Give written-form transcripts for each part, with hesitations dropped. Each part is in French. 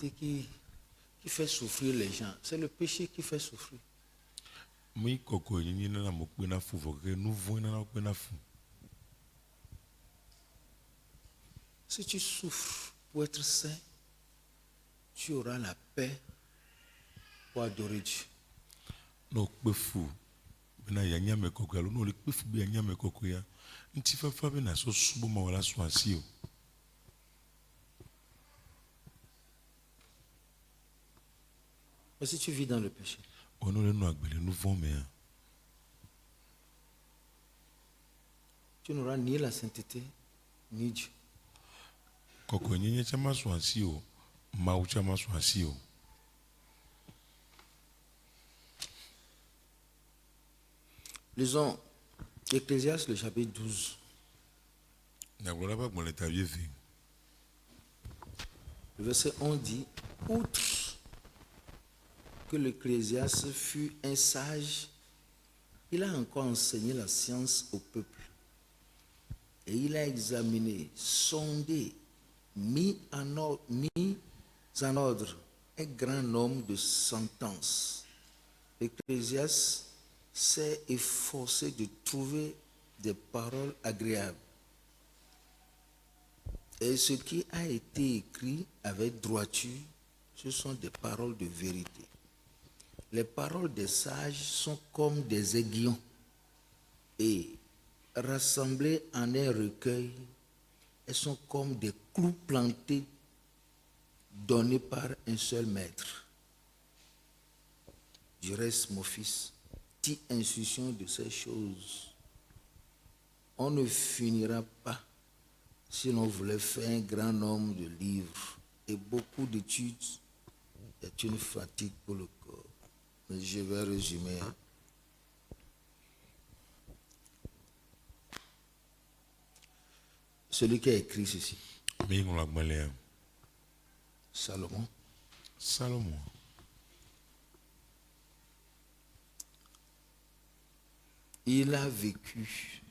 sainteté qui fait souffrir les gens. C'est le péché qui fait souffrir. Si tu souffres pour être saint, tu auras la paix pour adorer Dieu. Mais si tu vis dans le péché, tu n'auras ni la sainteté, ni Dieu. Lisons Ecclésiaste, le chapitre 12. Le verset 11 dit, outre que l'Ecclésiaste fut un sage, il a encore enseigné la science au peuple. Et il a examiné, sondé, mis en ordre un grand nombre de sentences. L'Ecclésiaste s'est efforcé de trouver des paroles agréables. Et ce qui a été écrit avec droiture, ce sont des paroles de vérité. Les paroles des sages sont comme des aiguillons et rassemblées en un recueil, elles sont comme des clous plantés donnés par un seul maître. Du reste, mon fils, tire instruction de ces choses. On ne finira pas si l'on voulait faire un grand nombre de livres et beaucoup d'études est une fatigue pour le corps. Mais je vais résumer. Celui qui a écrit ceci, Salomon. Il a vécu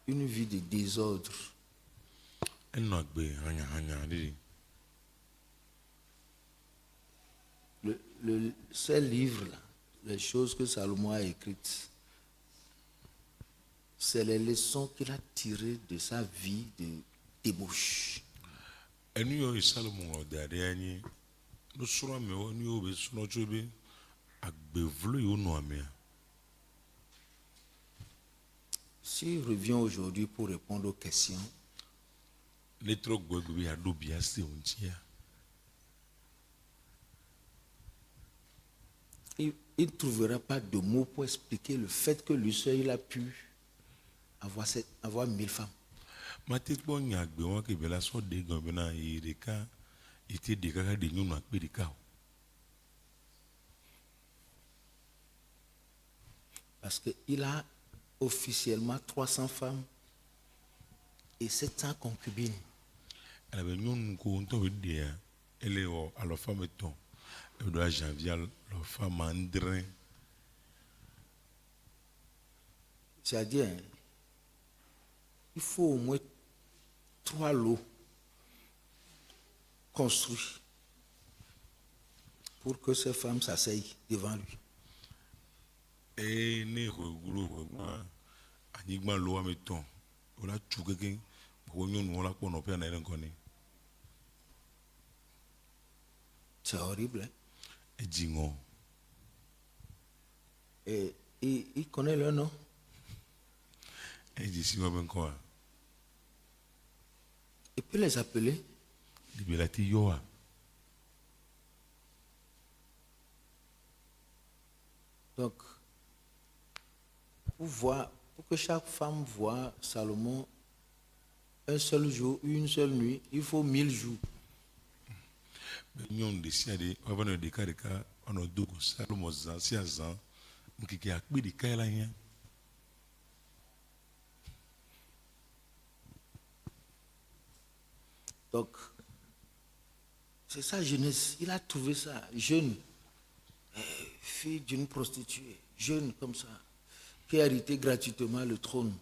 une vie de désordre. Ces livres-là, les choses que Salomon a écrites, c'est les leçons qu'il a tirées de sa vie de débauche. S'il revient aujourd'hui pour répondre aux questions, il ne trouvera pas de mots pour expliquer le fait que lui seul il a pu avoir 1000 femmes. Parce qu'il a officiellement 300 femmes et 700 concubines. C'est-à-dire, il faut au moins 3 lots construits pour que ces femmes s'asseyent devant lui. C'est horrible. Hein? Et il connaît leur nom. Il peut les appeler. Donc, pour que chaque femme voie Salomon un seul jour, une seule nuit, il faut 1000 jours. Donc, c'est sa jeunesse. Il a trouvé ça jeune, fille d'une prostituée, jeune comme ça, qui a hérité gratuitement le trône.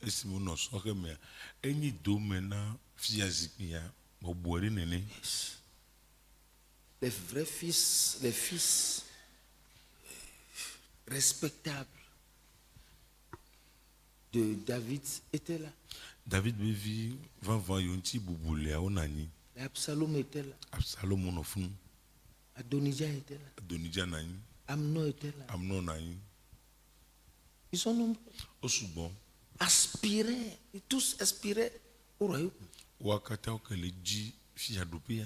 esi mo no so ke me enyi do me na fiazipi ya mo boari nene Les vrais fils, les fils respectables de David étaient là. David bevi va yonti bubule a onani Absalom était là. Absalom no fun Adonijah était là. Adonijah nani Amnon était là. Amnon nani Ils sont nombreux. Osubon Aspiraient, et tous aspiraient au royaume. wakata okele ji fiadopia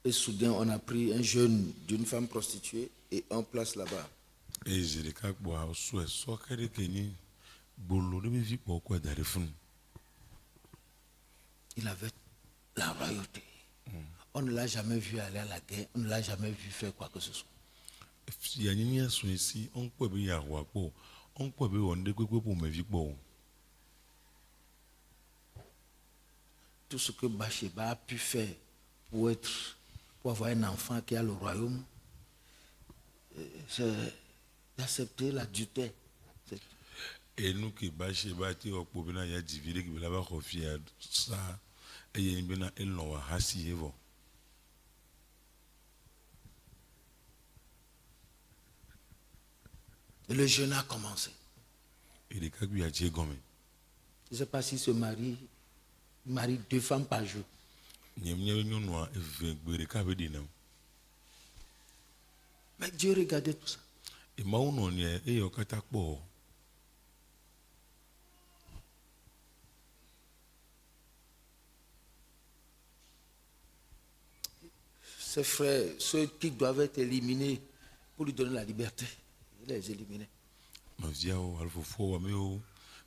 Et soudain, on a pris un jeune d'une femme prostituée et on place là-bas. e zirika gbo so so kere kenyi bolo de bevi po ko dare fun Il avait la royauté. On ne l'a jamais vu aller à la guerre. On ne l'a jamais vu faire quoi que ce soit. ya nyini aso esi on po be ya wa po on po be wonde kwekwe po mevi po Tout ce que Bathsheba a pu faire pour avoir un enfant qui a le royaume, c'est d'accepter l'adultère. C'est tout. et nous qui bache ba ti okpo be na ya divide ki be la ba ko fia sa e ye be na el no wa hasi evo Et le jeûne a commencé. e de ka gbi a je gomi Je ne sais pas s'il se marie 2 femmes par jour. nyem nyonu a eve gbere ka be di na Mais Dieu regardait tout ça. e ma uno ni e yo kata po Ses frères, ceux qui doivent être éliminés pour lui donner la liberté, il les éliminait. no via o alfo fo wa me o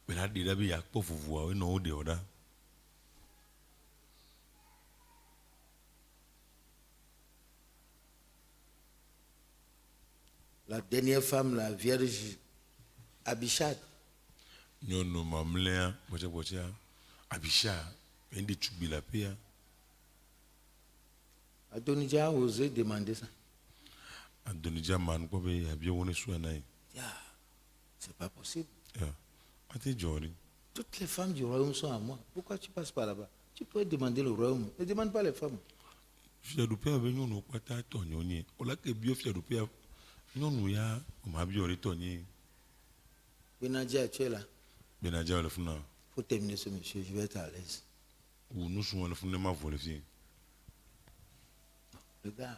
be na di da be ya po fufu a no o de oda La dernière femme, la vierge Abishad, nyonu mamlea bocha abisha endi chubila pia Adonijah a osé demander ça. Adonijah man ko be ya bi woni so na Ah, c'est pas possible. ya ati jori Toutes les femmes du royaume sont à moi. Pourquoi tu passes par là-bas? Tu peux demander le royaume. Ne demande pas les femmes. fiadopia be nyonu kwata to nyoni ola ke bio fiadopia nyonu ya o ma bi ori to nyi Benadia, tu es là. be na ja le funa Il faut terminer ce monsieur. Je vais être à l'aise. ou nous sont le funa ma vole fi Le gars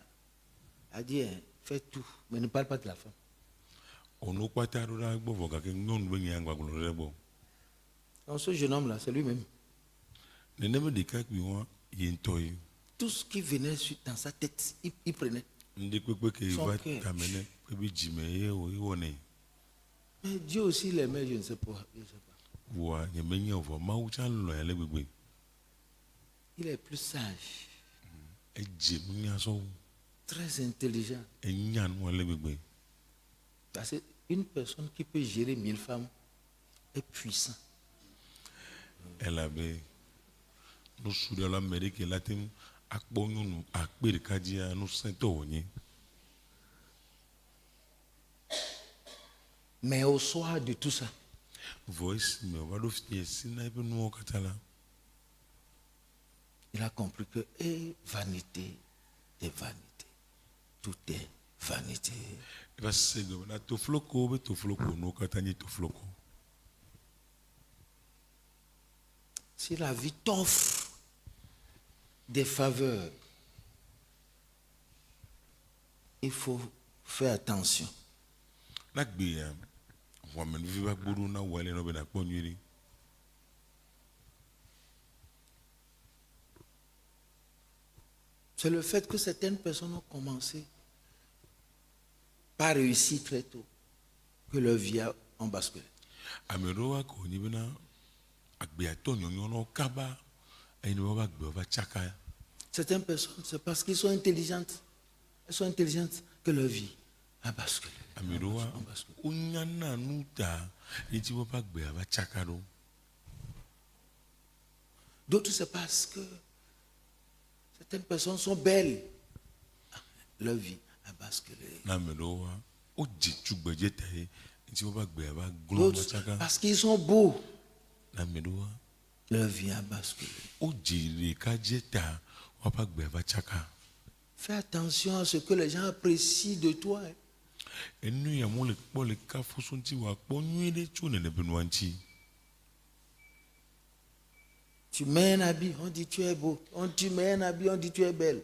a dit, hein, fais tout, mais ne parle pas de la femme. ono kwata ro da gbo voga ke nyonu be nyangwa glo re bo Donc ce jeune homme-là, c'est lui-même. ne ne me de ka bi won yentoi Tout ce qui venait dans sa tête, il prenait. ndi kwekwe ke Son va cœur. tamene pe bi jime ye o woni Mais Dieu aussi l'aimait, je ne sais pas. Je ne sais pas. wa nyemenya vo ma u chan lo ya le gbegbe Il est plus sage, e je munya so très intelligent. e nyan wa le gbegbe Parce qu'une personne qui peut gérer 1000 femmes est puissant. elle avait nous sous de l'Amérique latine akpo nyunu akpe de kadia nous sento woni Mais au soir de tout ça, voice me va do fi sina be no katala il a compris que vanité des vanités. Tout est vanité. e va sego na to floko be to floko no katani to floko Si la vie t'offre des faveurs, il faut faire attention. na gbe ya wa men vi ba gburu na wale no be na kpo nyiri C'est le fait que certaines personnes ont commencé par réussir très tôt, que leur vie a basculé. amero wa ko ni be na agbe ato nyonyo no kaba e ni ba gbe ba chaka Certaines personnes, c'est parce qu'elles sont intelligentes. Elles sont intelligentes que leur vie a basculé. amero wa A basculé. unyana nuta ni ti ba gbe ba chaka do D'autres, c'est parce que certaines personnes sont belles. leur vie a basculé. na ame ɖewo wa wodzi tugbedze ta ye nti woƒe agbe va glɔ̃ D'autres, tsaka parce qu'ils sont beaux, na ame ɖewo wa leur vie a basculé. wodzi ɖekadze ta woƒe agbe va tsaka. Fais attention à ce que les gens apprécient de toi. Enu ya mo le kpɔ le kafo so ŋuti wòakpɔ nyui ɖe tso nene be nua ŋuti. Tu mets un habit, on dit tu es beau. Tu mets un habit, on dit tu es belle.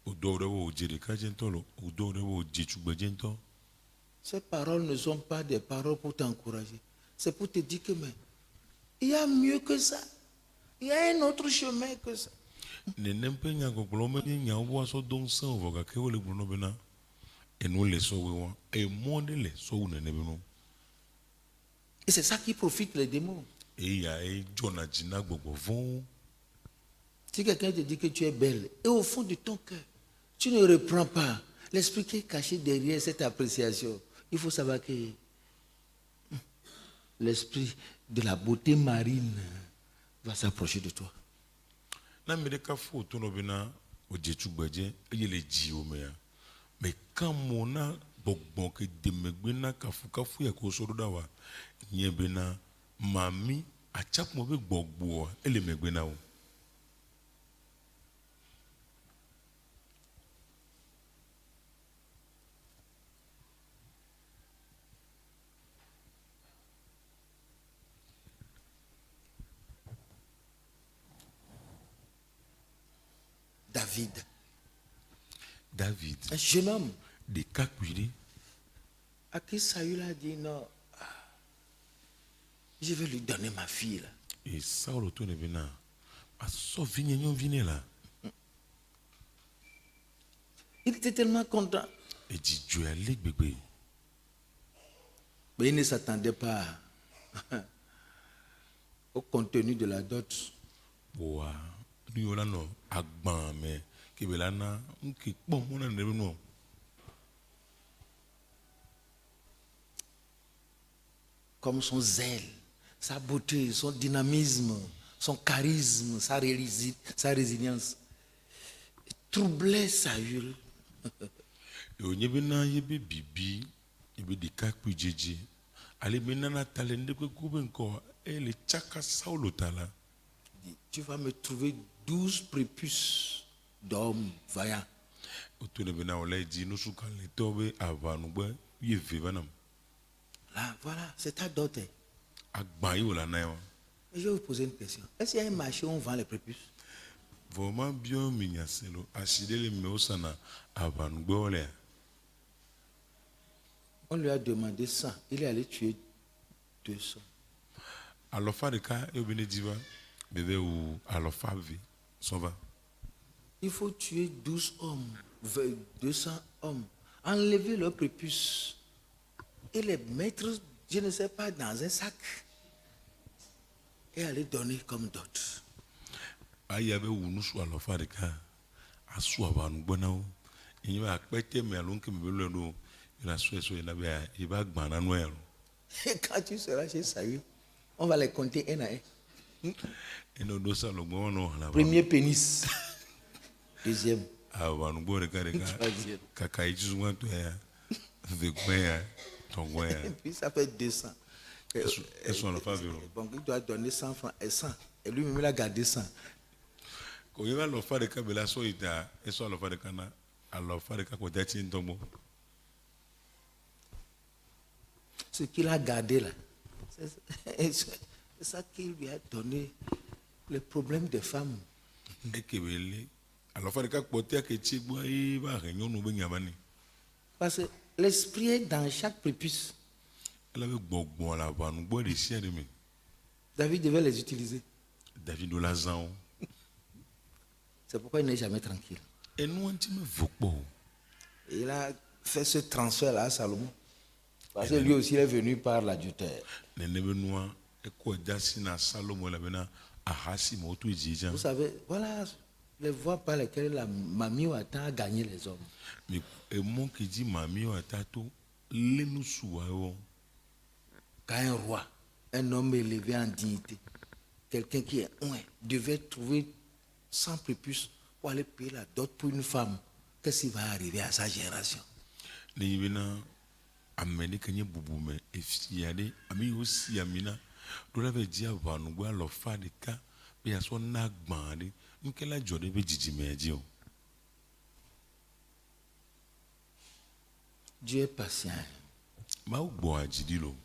Wòdo wo ɖe wo wòdzi ɖekadze ŋutɔ lo, wòdo wo ɖe wo wòdzi tugbedze ŋutɔ. Ces paroles ne sont pas des paroles pour t'encourager. C'est pour te dire que mais il y a mieux que ça. Il y a un autre chemin que ça. Nenem ƒe nyagbɔgblɔwo menye nyawo be woasɔ do ŋusẽ o vɔ gake wole gblɔ nɔ bena enu le sɔ woe wa eye mɔ ɖe le sɔ wu nene be nu. Et c'est ça qui profite les démons. Eya dzɔna dzi na gbɔgbɔ vɔ̃wo. Si quelqu'un te dit que tu es belle, et au fond de ton cœur, tu ne reprends pas l'esprit qui est caché derrière cette appréciation, il faut savoir que l'esprit de la beauté marine va s'approcher de toi. Na ame ɖeka fo to nɔ bena wòdze tugbedze eye le dziwo mea, me ka mo na gbɔgbɔ ke de megbe na kafukafu ya ke wosɔ ɖo ɖa wa nye bena mami atsakpɔ be gbɔgbɔa ele megbe na wo. David, Un jeune homme ɖekakpui ɖe à qui Saül a dit non, je vais lui donner ma fille là. e Saulo to ne bena asɔ vinye nyɔnuvi nɛ la Il était tellement content. edzidzɔe ale gbegbe. Mais il ne s'attendait pas au contenu de la dot. Boa nu yiwo la nɔ agbã me ke be la na ŋke kpɔ mɔ na ne be nua. Comme son zèle, sa beauté, son dynamisme, son charisme, sa résilience troublait Saül. Wònye bena yebe bibi yebe ɖekakpui dzedze ale be nana ta le ŋɖe kpekpe be ŋkɔ eye le tsaka Saulo ta la. Il dit, tu vas me trouver 12 prépuces d'hommes vaillants. Woto ne bena wòle dzi nusukaletɔ be aʋanugbe 12 va nam. Là, voilà, c'est ta dot. Agbã yi wòle na ye wa. Mais je vais vous poser une question. Est-ce qu'il y a un marché où on vend les prépuces? Vɔ ma biɔ mi nyase lo asi ɖe le me wosana aʋanugbewo lea. On lui a demandé 100. Il est allé tuer 200. Alɔfa ɖeka ye be ne dzi va bebe wu alɔfa ve sɔ va. Il faut tuer 12 hommes, 200 hommes, enlever leurs prépuces et les mettre, je ne sais pas, dans un sac et aller donner comme dot. Aya be wu nusu alɔfa ɖeka asu aʋanugbe na wo. Enye be akpɛte me alo ŋke me be lɔe ɖo yina sɔe na be eba gbã na nua ya lo. Et quand tu seras chez Saül, on va les compter un à un. Eno do Saulo gbɔ wɔnɔ hlã. Premier pénis. Deuxième. Aʋanugbe ɖeka Troisième. kaka yi tsi sugbãtɔ ya vegbɛ ya tɔgbɔ ya. Et puis ça fait 200. Elles sont alɔfa ve lo. Bon, il doit donner 100 francs et 100. Et lui-même, il a gardé 100. Ko ye alɔfa ɖeka be la sɔ yi ta esɔ alɔfa ɖeka na alɔfa ɖeka kɔ da tsi ŋutɔ gbɔ. Ce qu'il a gardé là, c'est ça qui lui a donné le problème des femmes. Eke be le alɔfa ɖeka kpɔtɛa ke tsi gbɔ eye va he nyɔnu be nya va nɛ. Parce que l'esprit est dans chaque prépuce. Ele be gbɔgbɔ le aʋanugbe ɖe sia ɖe me. David devait les utiliser. David do la zã wo. C'est pourquoi il n'est jamais tranquille. Enua ŋuti me vo kpɔ o. Et il a fait ce transfert-là à Salomon. Parce que lui aussi il est venu par l'adultère. Nene be nua ekɔ da si na Salomo la bena ahasi ma woto edzi dza. Vous savez, voilà les voies par lesquelles la mamie attend à gagner les hommes. Mais emɔ ke dzi mamiwo ata to lé nusu wa wo. Quand un roi, un homme élevé en dignité, quelqu'un qui est devait trouver 100 prépuces pour aller payer la dot pour une femme qu'est-ce qui va arriver à sa génération? ne yibina amene kenye bubume efiade ami osi amina do la ve dia vanu gba lo fa de ka be aso na gban de nkela jode be jijime aji o. Dieu est patient. Ma o gbo ajidi lo.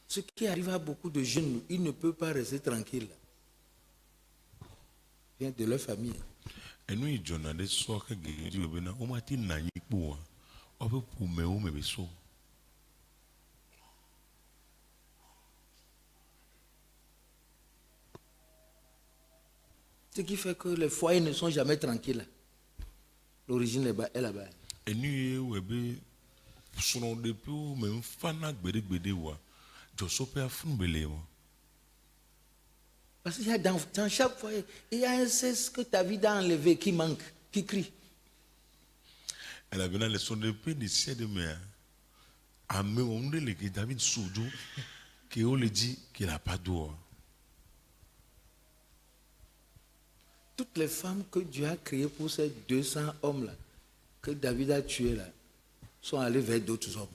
Ce qui arrive à beaucoup de jeunes, ils ne peuvent pas rester tranquilles. Vient de leur famille. Enu ijona de so ka geji be na o ma ti na yin po wa o be pu me o me be so. Ce qui fait que les foyers ne sont jamais tranquilles. L'origine est là-bas. Enu we be sono de pu me mfana gbede wa jo so pe afun bele mo. Parce qu'il y a dans chaque foyer, il y a un cesse que ta vie a enlevé qui manque, qui crie. Elle a bien les sons de paix de ciel de mer. Amé on le que David Soudou qui on le dit qu'il n'a pas d'eau. Toutes les femmes que Dieu a créées pour ces 200 hommes-là, que David a tués là, sont allées vers d'autres hommes.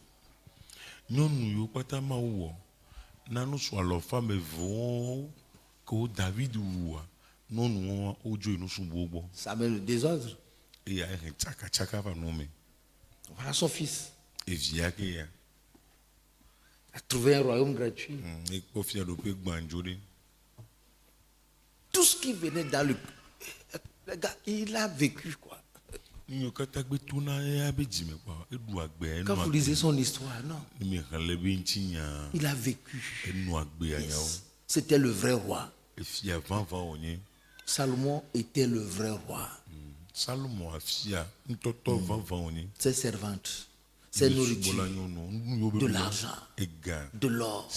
Nous nous pas ma ou. Nanu soit leur femme vont que David ou non nous au Dieu nous sous bobo. Ça met le désordre. Et il y a un tchaka va nommer. Voilà son fils. Et via que ya. A trouvé un royaume gratuit. Et confie à l'opé gbanjori. Tout ce qui venait dans le gars, il a vécu quoi. Nous katagbe tuna ya be jime quoi. Et doit gbe. Quand vous lisez son histoire, non. Il a vécu. Yes. C'était le vrai roi. Salomon était le vrai roi. Salomon ses servantes, ses nourritures, de l'argent, de l'or,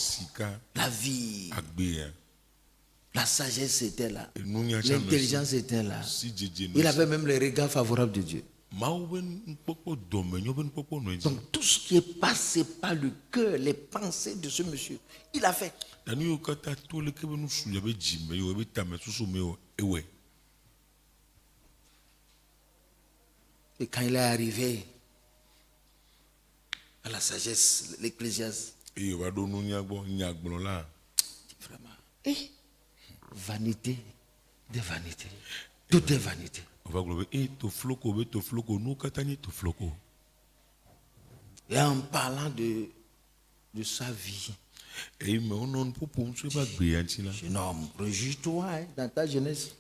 la vie, la sagesse était là, l'intelligence était là. Il avait même les regards favorables de Dieu. Donc tout ce qui est passé par le cœur, les pensées de ce monsieur, il a fait. Et quand il est arrivé à la sagesse, l'Ecclésiaste, vraiment, vanité de vanité. Tout est vanité. Et en parlant de sa vie, jeune homme, réjouis-toi dans ta jeunesse.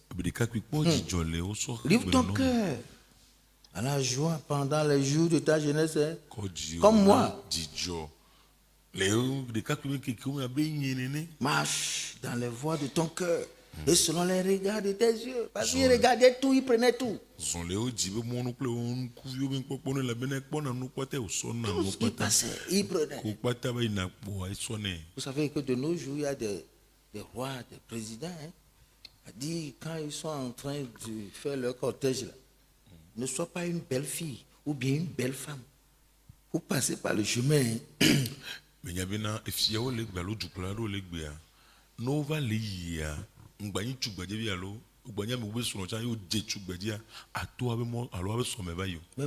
Livre ton cœur à la joie pendant les jours de ta jeunesse, hein, comme moi. Marche dans les voies de ton cœur et selon les regards de tes yeux. Parce qu'il regardait tout, il prenait tout. Tout ce qui passait, il prenait. Vous savez que de nos jours, il y a des rois, des présidents. Hein, a dit quand ils sont en train de faire leur cortège, là, ne sois pas une belle fille ou bien une belle femme. Vous passez par le chemin. Même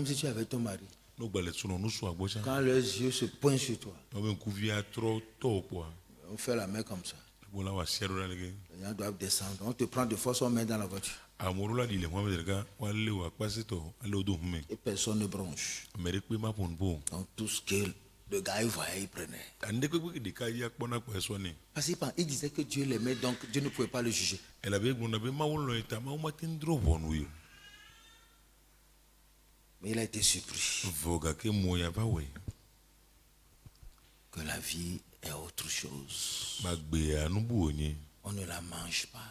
si tu avais ton mari, quand leurs yeux se pointent sur toi, on fait la main comme ça. Les gens doivent descendre. On te prend de force, on met dans la voiture. Et personne ne bronche. Donc tout ce que le gars il voyait, il prenait. Parce qu'il disait que Dieu l'aimait, donc Dieu ne pouvait pas le juger. Mais il a été surpris que la vie est autre chose. On ne la mange pas.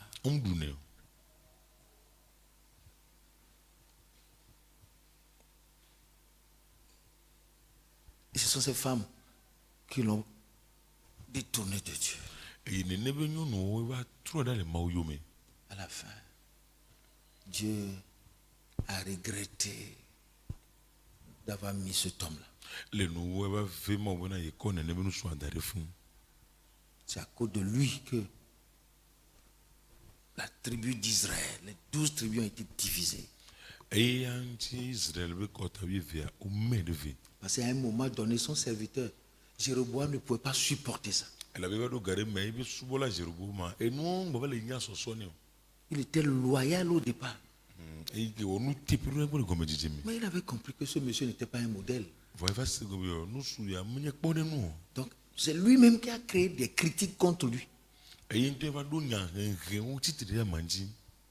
Et ce sont ces femmes qui l'ont détourné de Dieu. À la fin, Dieu a regretté d'avoir mis cet homme-là. C'est à cause de lui que la tribu d'Israël, les 12 tribus ont été divisées. eye ŋuti Israël be kɔta wi via o me de ve Parce qu'à un moment donné, son serviteur, Jéroboam, ne pouvait pas supporter ça. ela be va do gare me ibe subola Jeroboam enu ngba le nya sɔsɔ ne o Il était loyal au départ. eye ke onu tepiro e bo gome jijimi Mais il avait compris que ce monsieur n'était pas un modèle. va va se go yo nu su ya menye kpɔne nu o Donc, c'est lui-même qui a créé des critiques contre lui. eye ŋuti va do nya hehe ŋu titiri ya manji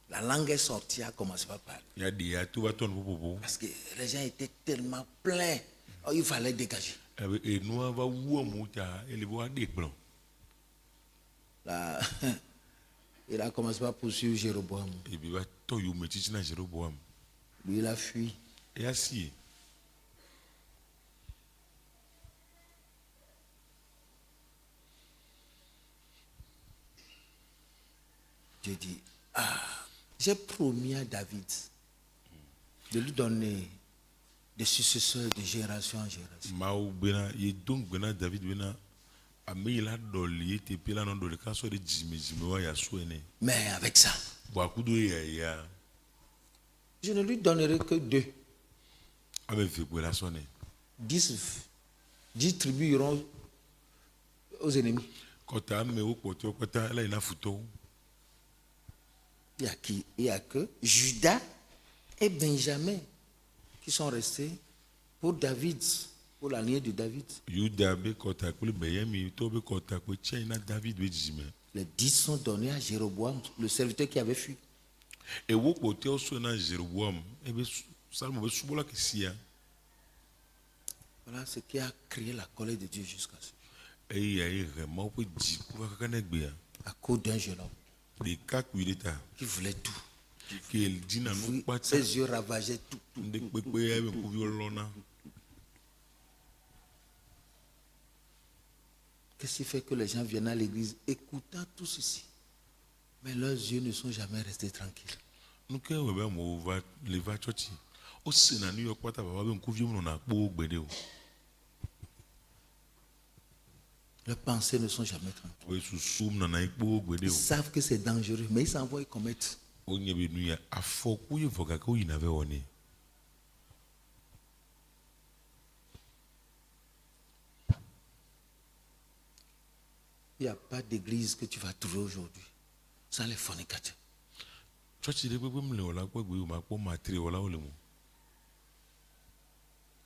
La langue est sortie, a commencé par parler. ya de ya to va tɔnu popopo Parce que les gens étaient tellement pleins. Oh, il fallait dégager. ebe enua va wu amewo ta ele be wa de kplɔ Là, il a commencé par poursuivre Jéroboam. ebe va tɔ yo me titi na Jeroboam Lui, il a fui. eya si Dieu dit, j'ai promis à David de lui donner des successeurs de génération en génération. mawu bena ye don gbena David bena ame yi la dɔli ye tepe la nɔ dɔli k'a sɔ de dzimedzime wa ya so ene Mais avec ça, bɔn akudo ye ya je ne lui donnerai que 2. ame ve gbe la sɔ ne 10 tribus iront aux ennemis. kɔta amewo kpɔtɔ kɔta ela yina futɔwo Il y a qui? Il y a que Judas et Benjamin qui sont restés pour David, pour la lignée de David. Yuda be kɔta kple Benyami tɔwo be kɔta kple tiɲɛ na David be dzime Les 10 sont donnés à Jéroboam, le serviteur qui avait fui. ewo kpɔtɔwo so na Jeroboam ebe Salomo be subɔla ke sia Voilà ce qui a créé la colère de Dieu jusqu'à ce. eye ya ye he mawo ƒe dziku va kaka ne gbea À cause d'un jeune homme ɖekakpui ɖe ta qui voulait tout. ke dina nu kpata Ses yeux ravageaient tout. ŋɖe kpekpe ya be ŋkuviwo lɔna Qu'est-ce qui fait que les gens viennent à l'église écoutant tout ceci? Mais leurs yeux ne sont jamais restés tranquilles. nu ke wɔ be amewo va le va tsɔtsi wosena nu yɔ kpata vava be ŋkuviwo nɔna kpɔ gbe ɖe o Leurs pensées ne sont jamais tranquilles. be susum nɔna yi kpɔ gbe ɖe Ils o savent que c'est dangereux, mais ils s'en vont y commettre. wonye be nu ya afɔku ye vɔ gake woyina vɛ wɔnɛ Il n'y a pas d'église que tu vas trouver aujourd'hui sans les fornicateurs. tsɔtsi ɖe kpekpe mle wɔla kpɔ gbe o ma kpɔ matri wɔlawo le mo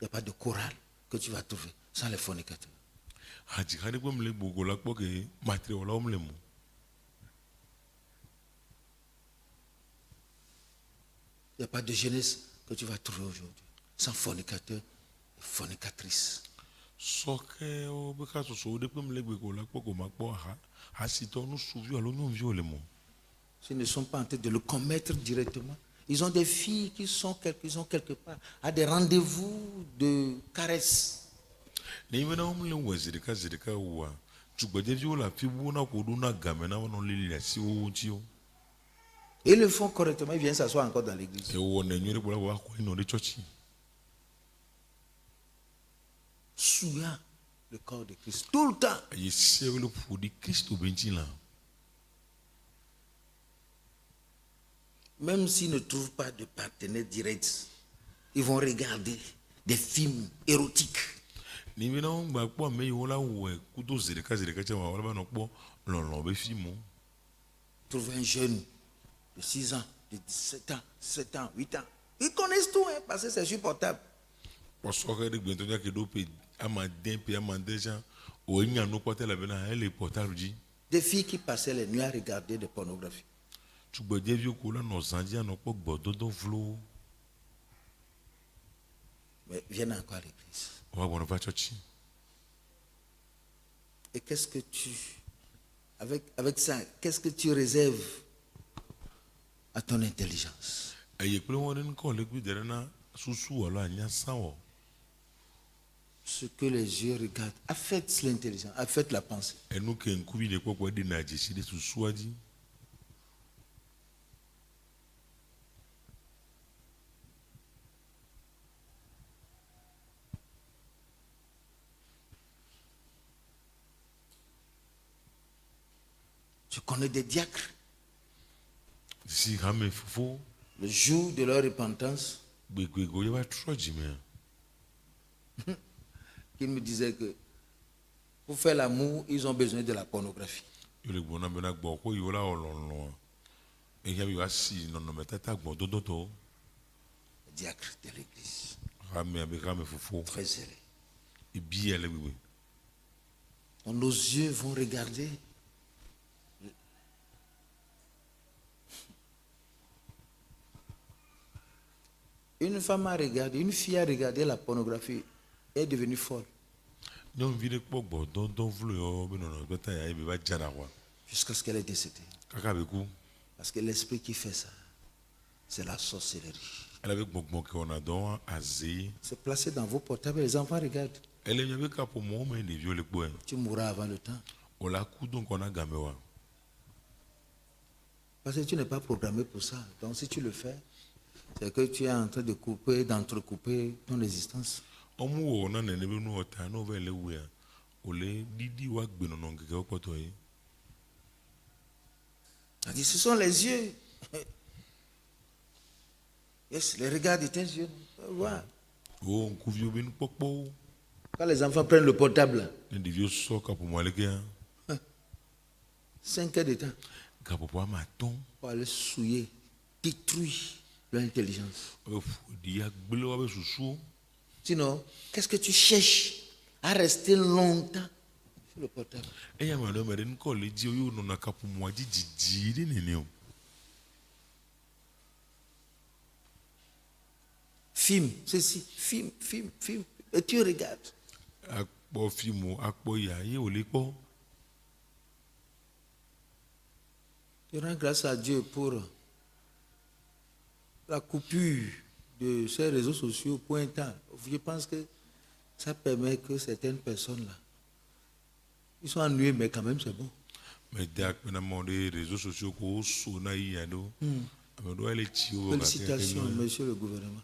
Il n'y a pas de chorale que tu vas trouver sans les fornicateurs. hadzika ɖe kpe mle gbogbo la kpɔ ke matri wɔlawo mle mo Il n'y a pas de jeunesse que tu vas trouver aujourd'hui sans fornicateurs et fornicatrices. sɔkewo be kasɔsɔwo ɖe kpe mle gbegbe la kpɔ ko ma kpɔ hasitɔ nusuviwo alo nyɔnuviwo le mo S'ils ne sont pas en train de le commettre directement, ils ont des filles qui sont quelque part à des rendez-vous de caresses. ne yi bena womle wɔ zi ɖeka woa tugbedzeviwo le afi wona ƒo ɖo na game na wɔnɔ lili asiwo ŋuti o Et ils le font correctement, ils viennent s'asseoir encore dans l'église. ewɔ ne nyuie ɖe kpɔ la wɔ akɔ yinɔ ɖe tsɔtsi Souillant le corps de Christ tout le temps. eye sewo le ƒo ɖi Kristo be ŋuti la Même s'ils ne trouvent pas de partenaire direct, ils vont regarder des films érotiques. ne yi bena wogba kpɔ ame yiwo la wɔe kudo zi ɖeka tse ma wala va nɔ kpɔ lɔlɔ be fimu Trouver un jeune de 6 ans, de 17 ans, 7 ans, 8 ans. Ils connaissent tout, hein, parce que c'est supportable. kpɔ sɔke ɖe gbɛntɔ nya ke ɖo pe ama de pe ama de tsã o enya nu kpɔtɛ la bena ele pɔtalu dzi Des filles qui passaient les nuits à regarder des pornographies. tugbedzeviwo ko la nɔ zã dzi anɔ kpɔ gbɔdodo vlowo Mais viennent encore à l'église. wa gbɔnɔ va tsɔtsi Et qu'est-ce que tu, avec ça, qu'est-ce que tu réserves à ton intelligence? eye kple wɔn ɖe ŋkɔ le gbi da ɖe na susu alo anya sã wɔ Ce que les yeux regardent affecte l'intelligence, affecte la pensée. enu ke ŋkuvi ɖe kpɔkpɔ ɖena dzesi ɖe susua dzi Je connais des diacres si hame fofo le jour de leur repentance, gbegbe ya va trɔ dzime qu'ils me disaient que pour faire l'amour, ils ont besoin de la pornographie. yo le gbɔna bena gbɔ ko yiwo la wɔ lɔlɔa eya bi wa si nɔnɔmetata gbɔ dodotɔ Le diacre de l'église, hame abe hame fofo très zélé. ebi ele gbegbe Donc, nos yeux vont regarder. Une femme a regardé, une fille a regardé la pornographie et est devenue folle nyɔnuvi ɖe kpɔ gbɔ dɔdɔ vlo yɔ be nɔnɔmetata ya ebe va dzana wa jusqu'à ce qu'elle est décédée. kaka be ku Parce que l'esprit qui fait ça, c'est la sorcellerie. ele be gbɔgbɔ ke wɔna dɔ wa aze C'est placé dans vos portables, les enfants regardent. ele nya be kaƒomɔ me ɖeviwo le kpɔe Tu mourras avant le temps. o la ku do ŋkɔ na game wa Parce que tu n'es pas programmé pour ça. Donc si tu le fais, c'est que tu es en train de couper, d'entrecouper ton existence. ɔmu wɔ na nene be nuwɔ ta ne wova le wua o le ɖiɖi wa gbe nɔnɔ ŋkekewo kpɔtɔ ye On dit, ce sont les yeux. Yes, les regards de tes yeux. Voilà. o ŋkuviwo be nukpɔkpɔwo Quand les enfants prennent le portable, ne ɖeviwo sɔ kaƒomɔ le kea 5 heures de temps, gaƒoƒo ame atɔ̃ pour aller souiller, détruire leur intelligence. wobe ƒo ɖi ya gblẽ wobe susuwo Sinon, qu'est-ce que tu cherches à rester longtemps sur le portable? eya me ɖe me ɖe ŋkɔ le dzi o yewo nɔna kaƒomɔa dzi dzidzi ɖe nene o Film, ceci, film. Et tu regardes. akpɔ fimu akpɔ ya ye wòle kpɔ Je rends grâce à Dieu pour la coupure de ces réseaux sociaux pour un temps. Je pense que ça permet que certaines personnes-là, ils sont ennuyés, mais quand même c'est bon. me de akpena mɔ ɖe réseaux sociaux ko wo so na yi ya ɖo ame ɖewo le tsi wo Félicitations, monsieur le gouvernement.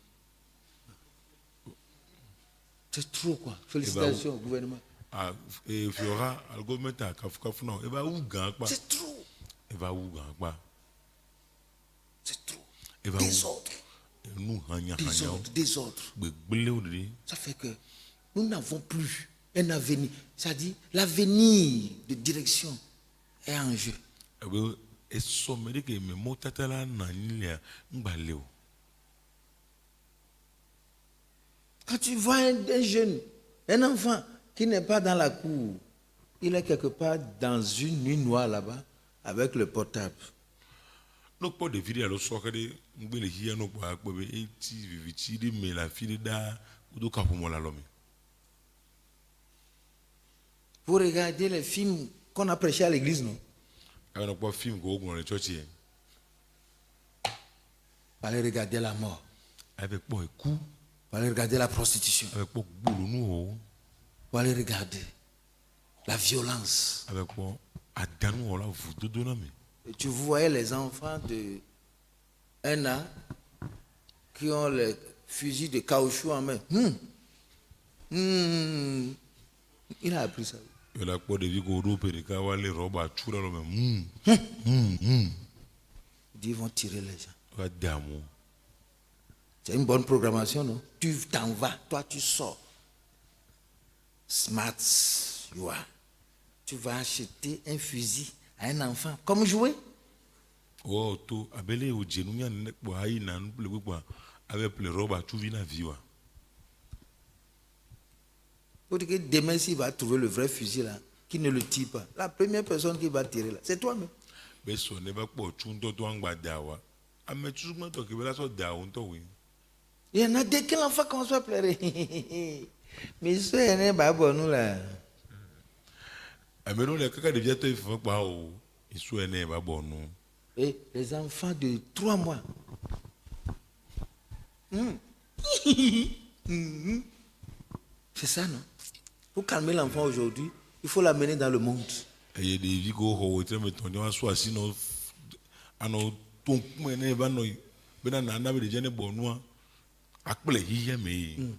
C'est trop, quoi. Félicitations au gouvernement. fiɔha gɔmɛnta kafukafu na eva wu gã kpa C'est trop. eva wu gã kpa C'est trop. eva wu Désordre. nu hanyahanyawo Désordre. gbegblẽwo ɖeɖi Ça fait que nous n'avons plus un avenir. C'est-à-dire, l'avenir de direction est en jeu. ebe esɔ me ɖe ke me mɔtata la na anyi lia ŋgba le o Quand tu vois un jeune, un enfant qui n'est pas dans la cour, il est quelque part dans une nuit noire là-bas avec le portable. ne kpɔ ɖevi ɖe alo sɔke ɖe ŋgbe le xixia no kpɔ akpɔ be eti vivitsi ɖe me le afi ɖe ɖaa wodo kaƒomɔ le alɔme Pour regarder les films qu'on a prêchés à l'église, non? ebe ne kpɔ film ko wogblɔ le tsɔtsi Pour aller regarder la mort, ebe kpɔ eku pour aller regarder la prostitution, ebe kpɔ gbolonuwo pour aller regarder la violence. ebe kpɔ adanuwɔla vudodo na me Et tu voyais les enfants de 1 an qui ont les fusils de caoutchouc en main. Il a appris ça. yola kpɔ ɖevi ko ɖo ƒe ɖeka wa le rɔba tsu ɖe alɔme Il dit, ils vont tirer les gens. va de amewo C'est une bonne programmation, non? Tu t'en vas, toi tu sors. Smart, you are. Tu vas acheter un fusil à un enfant comme jouet. wɔ to abele wo dze nunya ne kpɔ ayi na nu ple gbegba abe ple rɔba tsuvi na vi wa Pour dire que demain, s'il va trouver le vrai fusil là, qui ne le tire pas, la première personne qui va tirer là, c'est toi-même. be sɔ ne va kpɔ tsu ŋutɔ to aŋgba da wa ame tutugbãtɔ ke be la sɔ da wo ŋutɔ woe Il y en a dès que l'enfant commence à pleurer. Mais ce n'est pas bon, là. ame ɖewo le kaka ɖevia tɔ yi fefe kpa o isu ene va bɔ nu Et les enfants de 3 mois. C'est ça, non? Pour calmer l'enfant aujourd'hui, il faut l'amener dans le monde. eye ɖevi ko xɔ wo tre me tɔ ne wa sɔ asi nɔ anɔ to ŋkume ne va nɔ yi bena nana be ɖevia ne bɔ nua akple xixia me yi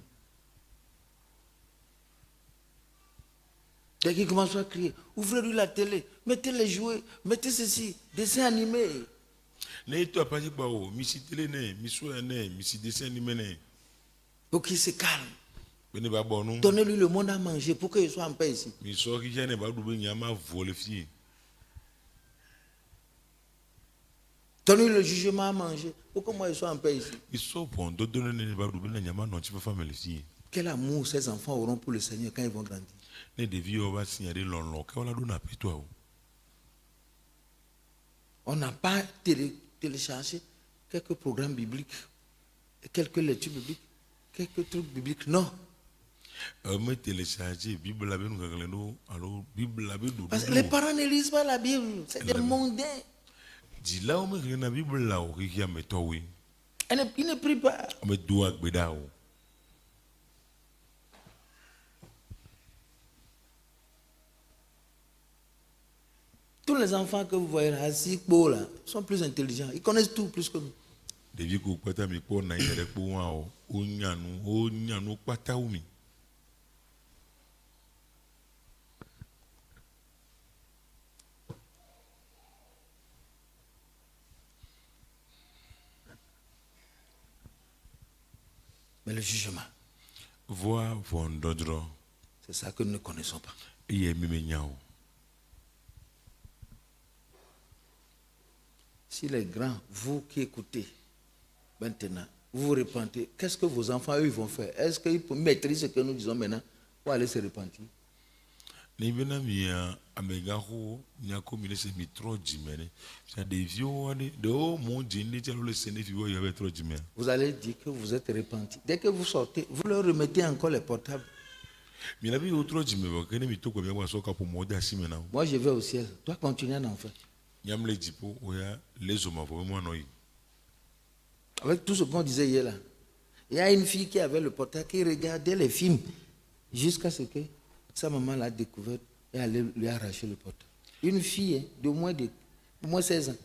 Dès qu'il commence à crier, ouvrez-lui la télé, mettez les jouets, mettez ceci, dessin animé. Ne to apasi ba o, misi télé ne, miso ne, misi dessin animé ne. Pour qu'il se calme. Bene ba bonu. Donnez-lui le monde à manger pour qu'il soit en paix ici. Miso ki jene ba dube nyama vole fi. Donnez-lui le jugement à manger pour que moi je sois en paix ici. Miso bon do donne ne ba dube na nyama non ti fa family fi. Quel amour ces enfants auront pour le Seigneur quand ils vont grandir. Ne devi o ba signalé lonlon ka wala do na petwa o. On n'a pas téléchargé quelques programmes bibliques, quelques lectures bibliques, quelques trucs bibliques. Non. Me télécharger Bible la be nu gaglendo alors Bible la be do. Parce que les parents ne lisent pas la Bible. C'est des mondains. Di la o me na Bible la o ki ya meto we. Ils ne prient pas. O me do agbeda o. Tous les enfants que vous voyez là, assis, beaux là, sont plus intelligents. Ils connaissent tout plus que nous. Devi ko pata mi po na ire po wa o. O nyanu pata o mi. Mais le jugement, Voa vondodro. c'est ça que nous ne connaissons pas. Iye mi me nyao. Si les grands, vous qui écoutez, maintenant, vous vous repentez, qu'est-ce que vos enfants, eux, ils vont faire? Est-ce qu'ils maîtrisent ce que nous disons maintenant pour aller se repentir? Ni bena mi amega ho nyako mi se mi tro jimene. Ça devient o de o mon jindi ti le sene fi wo ya tro jimene. Vous allez dire que vous êtes repentis. Dès que vous sortez, vous leur remettez encore les portables. Mi la bi o tro jimene ba kene mi to ko mi wa so ka po mo da simena. Moi, je vais au ciel. Toi, continue à en faire. Nyam le jipo o ya les oma fo mo no yi. Avec tout ce qu'on disait hier là. Il y a une fille qui avait le portable, qui regardait les films jusqu'à ce que sa maman l'a découvert et allait lui arracher le portable. Une fille de moins 16 ans.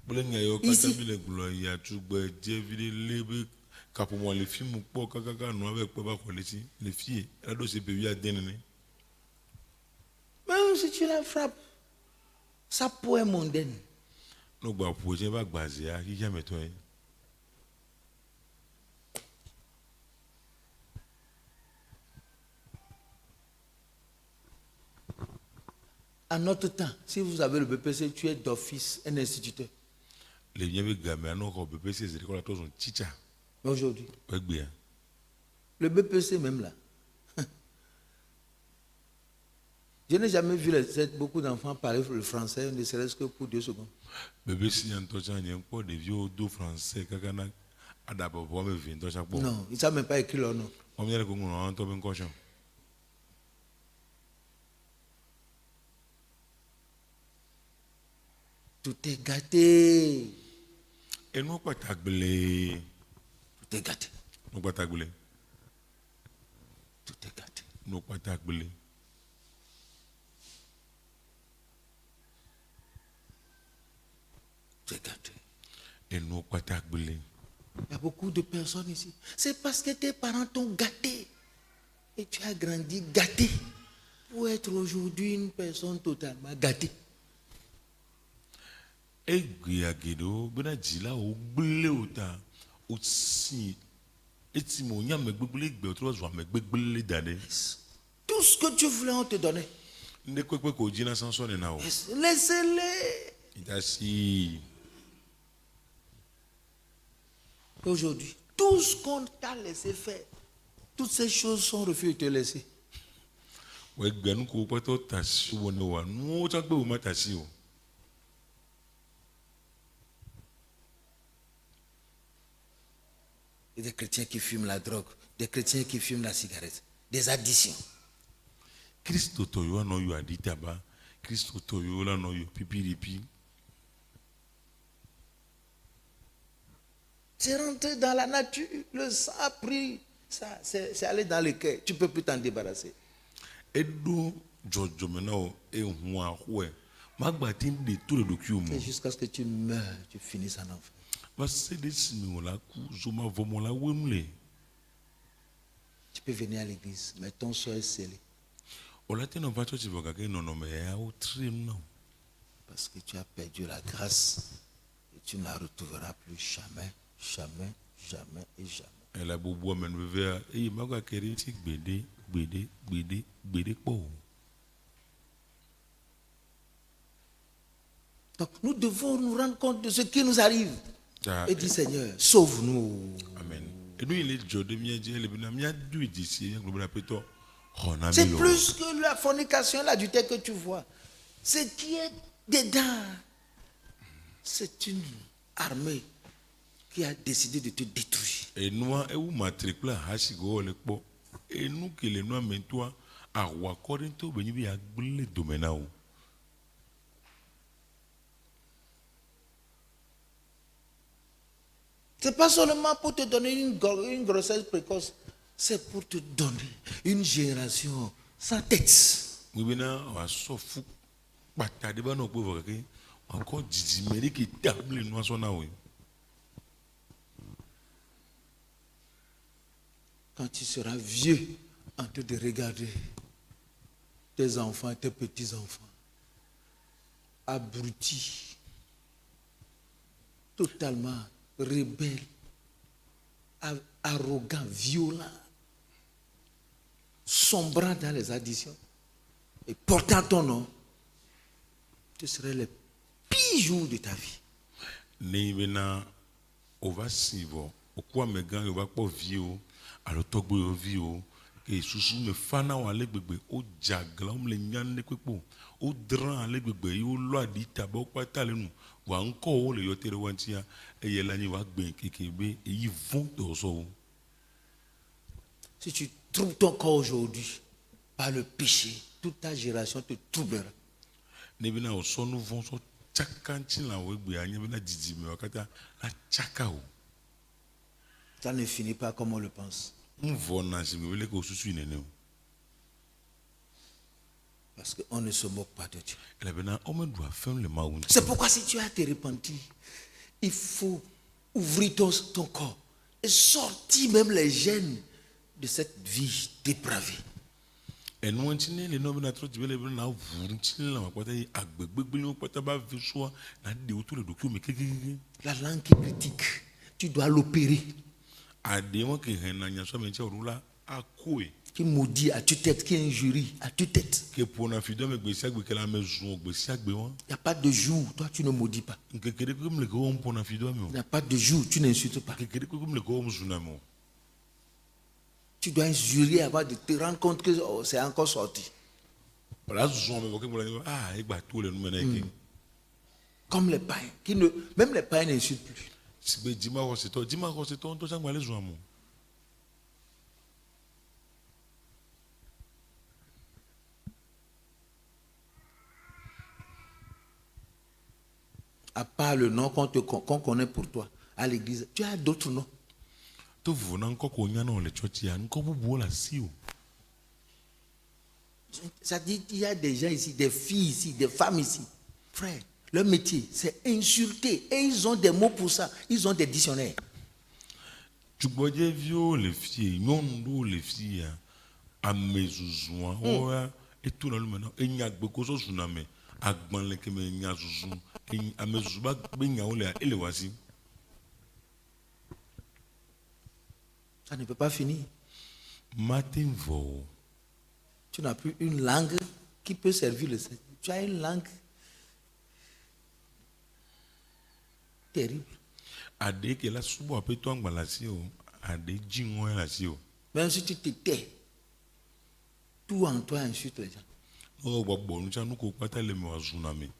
Bole nga yo Ici. kata mi le glo ya tugbe je vide lebe ka po mo le film po kaka no avec pe ba ko le ti le fille la do se be wi adenene. Même si tu la frappes, sa peau est mondaine. No gba po je ba gbaze a ki ya meto yin. À notre temps, si vous avez le BPC, tu es d'office un instituteur. Le bien be game ano ko be pe se zeri ko la to son chicha. Mais aujourd'hui, Pe gbe ya. le BPC même là, je n'ai jamais vu beaucoup d'enfants parler le français, ne serait-ce que pour 2 secondes. Bébé si un tocha n'y pas de vieux do français kakana adabo bo me vin tocha po. Non, ils ne savent même pas écrire leur nom. On vient ko ngona on to ben cochon. Tout est gâté. Et nous pas tagbele. Tout est gâté. Nous pas tagbele. Tout est gâté. Nous pas tagbele. Tout est gâté. Et nous pas tagbele. Il y a beaucoup de personnes ici. C'est parce que tes parents t'ont gâté. Et tu as grandi gâté. Pour être aujourd'hui une personne totalement gâtée. E gya gedo bena jila o gbele o ta o si eti mo nya me gbegbele gbe o tro zo me gbegbele dade. Tout ce que tu voulais, on te donnait. Nde kwekwe ko jina sanso ne na o. Laissez-les. Ita si Aujourd'hui, tout ce qu'on t'a laissé faire, toutes ces choses sont refusées de te laisser. we gbe nu ko pato tasi wo ne wa nu o ta gbe o ma tasi o. Et des chrétiens qui fument la drogue, des chrétiens qui fument la cigarette, des additions. Kristo to yo no yo aditaba, Kristo to yo la no yo pipiripi. C'est rentré dans la nature, le sang a pris, ça, c'est allé dans le cœur, tu ne peux plus t'en débarrasser. Edo jojo mena o e hu a ho e. Magba tin de tout le document. C'est jusqu'à ce que tu meurs, tu finisses en enfer. Ba se de simi la ku zo ma vomo la wemle. Tu peux venir à l'église, mais ton sort est scellé. Ola te no va church voka ke no no me ya o trim no. Parce que tu as perdu la grâce. Et tu ne la retrouveras plus jamais, jamais, jamais et jamais. Elle a beau boire, mais ne veut pas. Et il m'a dit que c'est bédé, po. Donc nous devons nous rendre compte de ce qui nous arrive. Ah, Et dire Seigneur, sauve-nous. Amen. Et nous, il est Dieu de mieux dire, il y a deux d'ici, il y a plutôt. C'est plus que la fornication, l'adultère que tu vois. Ce qui est dedans, c'est une armée qui a décidé de te détruire. Et nous, et où matricule hasigo le po. Et nous qui les nous mais toi, à Wakorinto, ben il y a brûlé domenao. C'est pas seulement pour te donner une grossesse précoce, c'est pour te donner une génération sans tête. Oui, bien, on a sauf bataille de nos pauvres qui encore dix mérites qui tablent les noirs sont oui. Quand tu seras vieux, en train de regarder tes enfants, tes petits-enfants, abrutis, totalement rebelles, arrogants, violents, sombrant dans les additions, et portant ton nom, ce serait le pire jour de ta vie. Néibena, on va suivre. Au quoi mes gars, on va pas vivre. Alors, toi, vous vivre. Et sous me fana ou aller bébé, au jagla, on les nyan les kwepo, au dran aller bébé, au loi dit tabac, pas talenu, ou encore le yotere wantia, et y'a l'année va bien kekebe, et ils vont te sauver. Si tu troubles ton corps aujourd'hui par le péché, toute ta génération te troublera. Nebina au son nous vont so tchakantin la wegbe, a nyabena didi me wakata la tchakao. Ça ne finit pas comme on le pense. On va nager, mais le coup sous une. Parce qu'on ne se moque pas de Dieu. Et là, ben, on doit faire le maoun. C'est pourquoi si tu as te repentir, il faut ouvrir ton corps et sortir même les gènes de cette vie dépravée. Et nous, on tient les noms de notre Dieu, les bons, nous voulons la quoi t'as agbègbè quoi t'as pas vu soit, n'a dit autour de documents, mais La langue qui critique, tu dois l'opérer. à des mots qui rien n'a soit mais tu roula à quoi? Qui maudit à tue-tête, qui injurie à tue-tête. Que pour na fidèle mais que chaque que la maison, que chaque béon. Il n'y a pas de jour, toi tu ne maudis pas. Que comme le gars pour na fidèle mais. Il n'y a pas de jour, tu n'insultes pas. Que comme le gars on journamo. Tu dois injurier avant de te rendre compte que c'est encore sorti. Voilà, je me vois que ah, il bat tout le nous Comme les païens, même les païens n'insultent plus. Si ben dis-moi c'est toi, toi ça va les jouer moi. À part le nom qu'on connaît pour toi à l'église, tu as d'autres noms. Tu vois encore qu'on y a dans les churches, encore vous la si. Ça dit qu'il y a des gens ici, des filles ici, des femmes ici. Frère, leur métier, c'est insulter. Et ils ont des mots pour ça. Ils ont des dictionnaires. Tu vois des vieux les filles, non les filles, à mes zouzouans, et tout dans le maintenant. Et il y a beaucoup de choses sur la main. Agban le que me y a zouzou, et à mes zoubak, ben y a olé, et le voici. Ça ne peut pas finir. Matin vo. Tu n'as plus une langue qui peut servir le Seigneur. Tu as une langue terrible. Ade que la soubo a péto en balasio, ade jingo la sio. Même si tu te tais, tout en toi insulte les gens. Oh, bon, nous avons nous pas tellement me wazunami.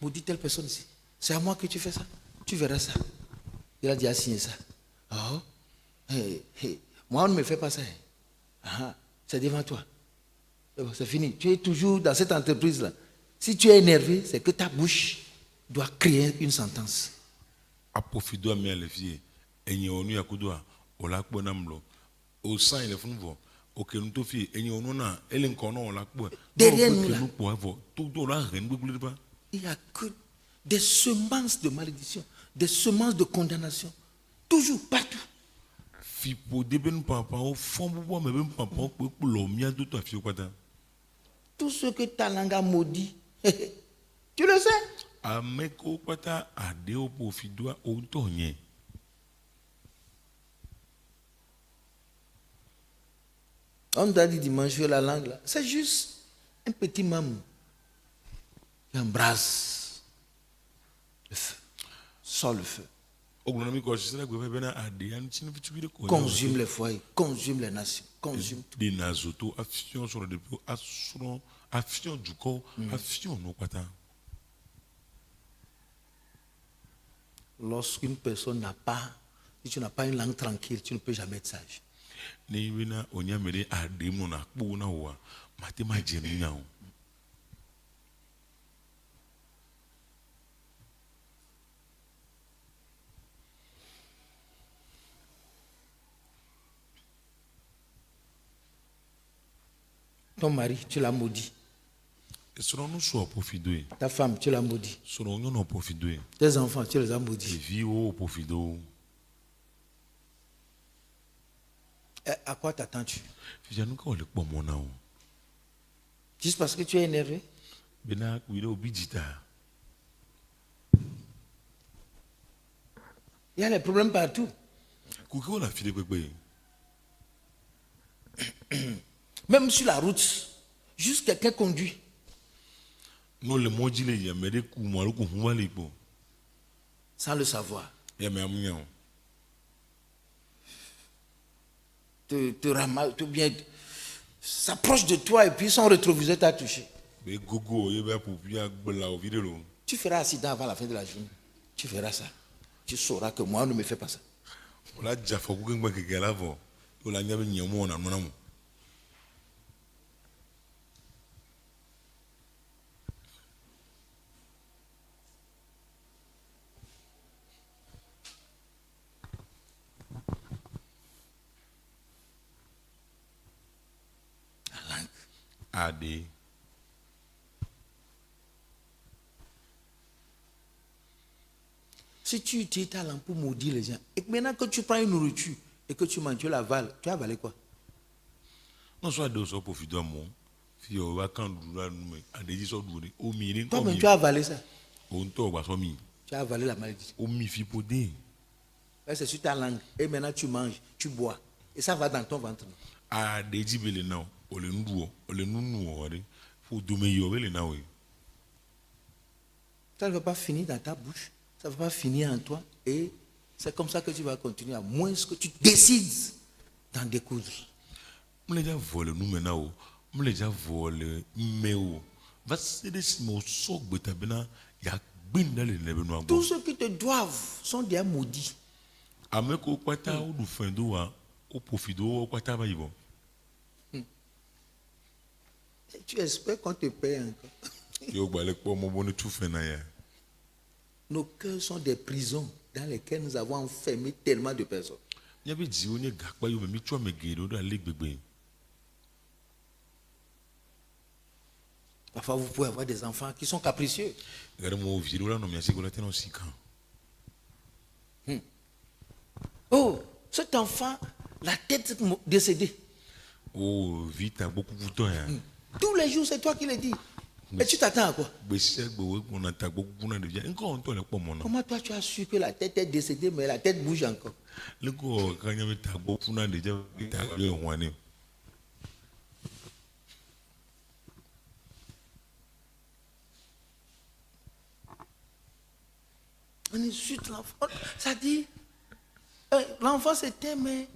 Maudit telle personne ici. C'est à moi que tu fais ça. Tu verras ça. Il a déjà signé ça. Oh, moi on ne me fait pas ça. Ah, c'est devant toi. C'est fini. Tu es toujours dans cette entreprise-là. Si tu es énervé, c'est que ta bouche doit créer une sentence. A profito a mi les filles. Enye onu ya kudwa, ola kpo namlo. O san ile funvo. O ke nu to fi enye onu na ele nkono ola kpo. Derrière nous là. Tout la reine gbegble pas. Il n'y a que des semences de malédiction, des semences de condamnation. Toujours, partout. fipo de ben papa o fombo bo me ben papa o pe pulo mia do to afio kwata. Tout ce que ta langue a maudit, tu le sais. Ameko kwata ade o po fidua o to nye. On t'a dit dimanche sur la langue là. C'est juste un petit mamou qui embrasse le feu. Sort le feu. Consume les foyers, consume les nations, consume tout. Des nazoto, action sur le dépôt, action du corps, action no kwata. Lorsqu'une personne n'a pas, si tu n'as pas une langue tranquille, tu ne peux jamais être sage. Ni wina onyamere ademo na kpo na wa matema jemi nya o. Ton mari, tu l'as maudit. Selon nous soit profidoé. Ta femme, tu l'as maudit. Selon nous non profidoé. Tes enfants, tu les as maudits. Vie au profido. À quoi t'attends-tu? Fijanou ka ole po mona o. Juste parce que tu es énervé? Bena kuire obidita. Il y a les problèmes partout. Kuki on a filé pepe. Même sur la route, juste quelqu'un conduit. Non le moji le yamere ku malu ku humale po. Sans le savoir. Yame amunya o. Te ramasse, te bien, s'approche de toi et puis son rétroviseur t'a touché. Tu feras accident avant la fin de la journée. Tu feras ça. Tu sauras que moi, on ne me fait pas ça. Ade. Si tu utilises ta langue pour maudire les gens, et que maintenant que tu prends une nourriture et que tu manges, tu l'avales, tu as avalé quoi? Non, soit deux sortes pour fido mon. Fio va quand nous a des sortes de au mini. Toi-même, tu as avalé ça. On to va somi. Tu as avalé la maladie. Au mi fi podé. C'est sur ta langue. Et maintenant, tu manges, tu bois. Et ça va dans ton ventre. Ah, des jibele now. Ole nunu ore. Faut dommer yo le na we. Ça ne va pas finir dans ta bouche. Ça ne va pas finir en toi. Et c'est comme ça que tu vas continuer, à moins que tu décides d'en découdre. Je l'ai déjà volé nous maintenant. Je l'ai déjà volé mais va se décider au soc betabena ya binda le nebeno. Tous ceux qui te doivent sont des maudits. Ameko kwata ou du fin do wa au profido kwata ba yibo. Tu espères qu'on te paye encore. Yo balek po mo bonu tout fin na ya. Nos cœurs sont des prisons dans lesquelles nous avons enfermé tellement de personnes. Nyabe di onye gakpa yo me twa me gedo do ale gbegbe. Parfois, vous pouvez avoir des enfants qui sont capricieux. Oh, cet enfant, la tête décédée. Oh, vite, beaucoup de temps. Tous les jours, c'est toi qui le dis. Et tu t'attends à quoi? Comment toi tu as su que la tête est décédée, mais la tête bouge encore? On insulte l'enfant. Ça dit, l'enfant c'était, mais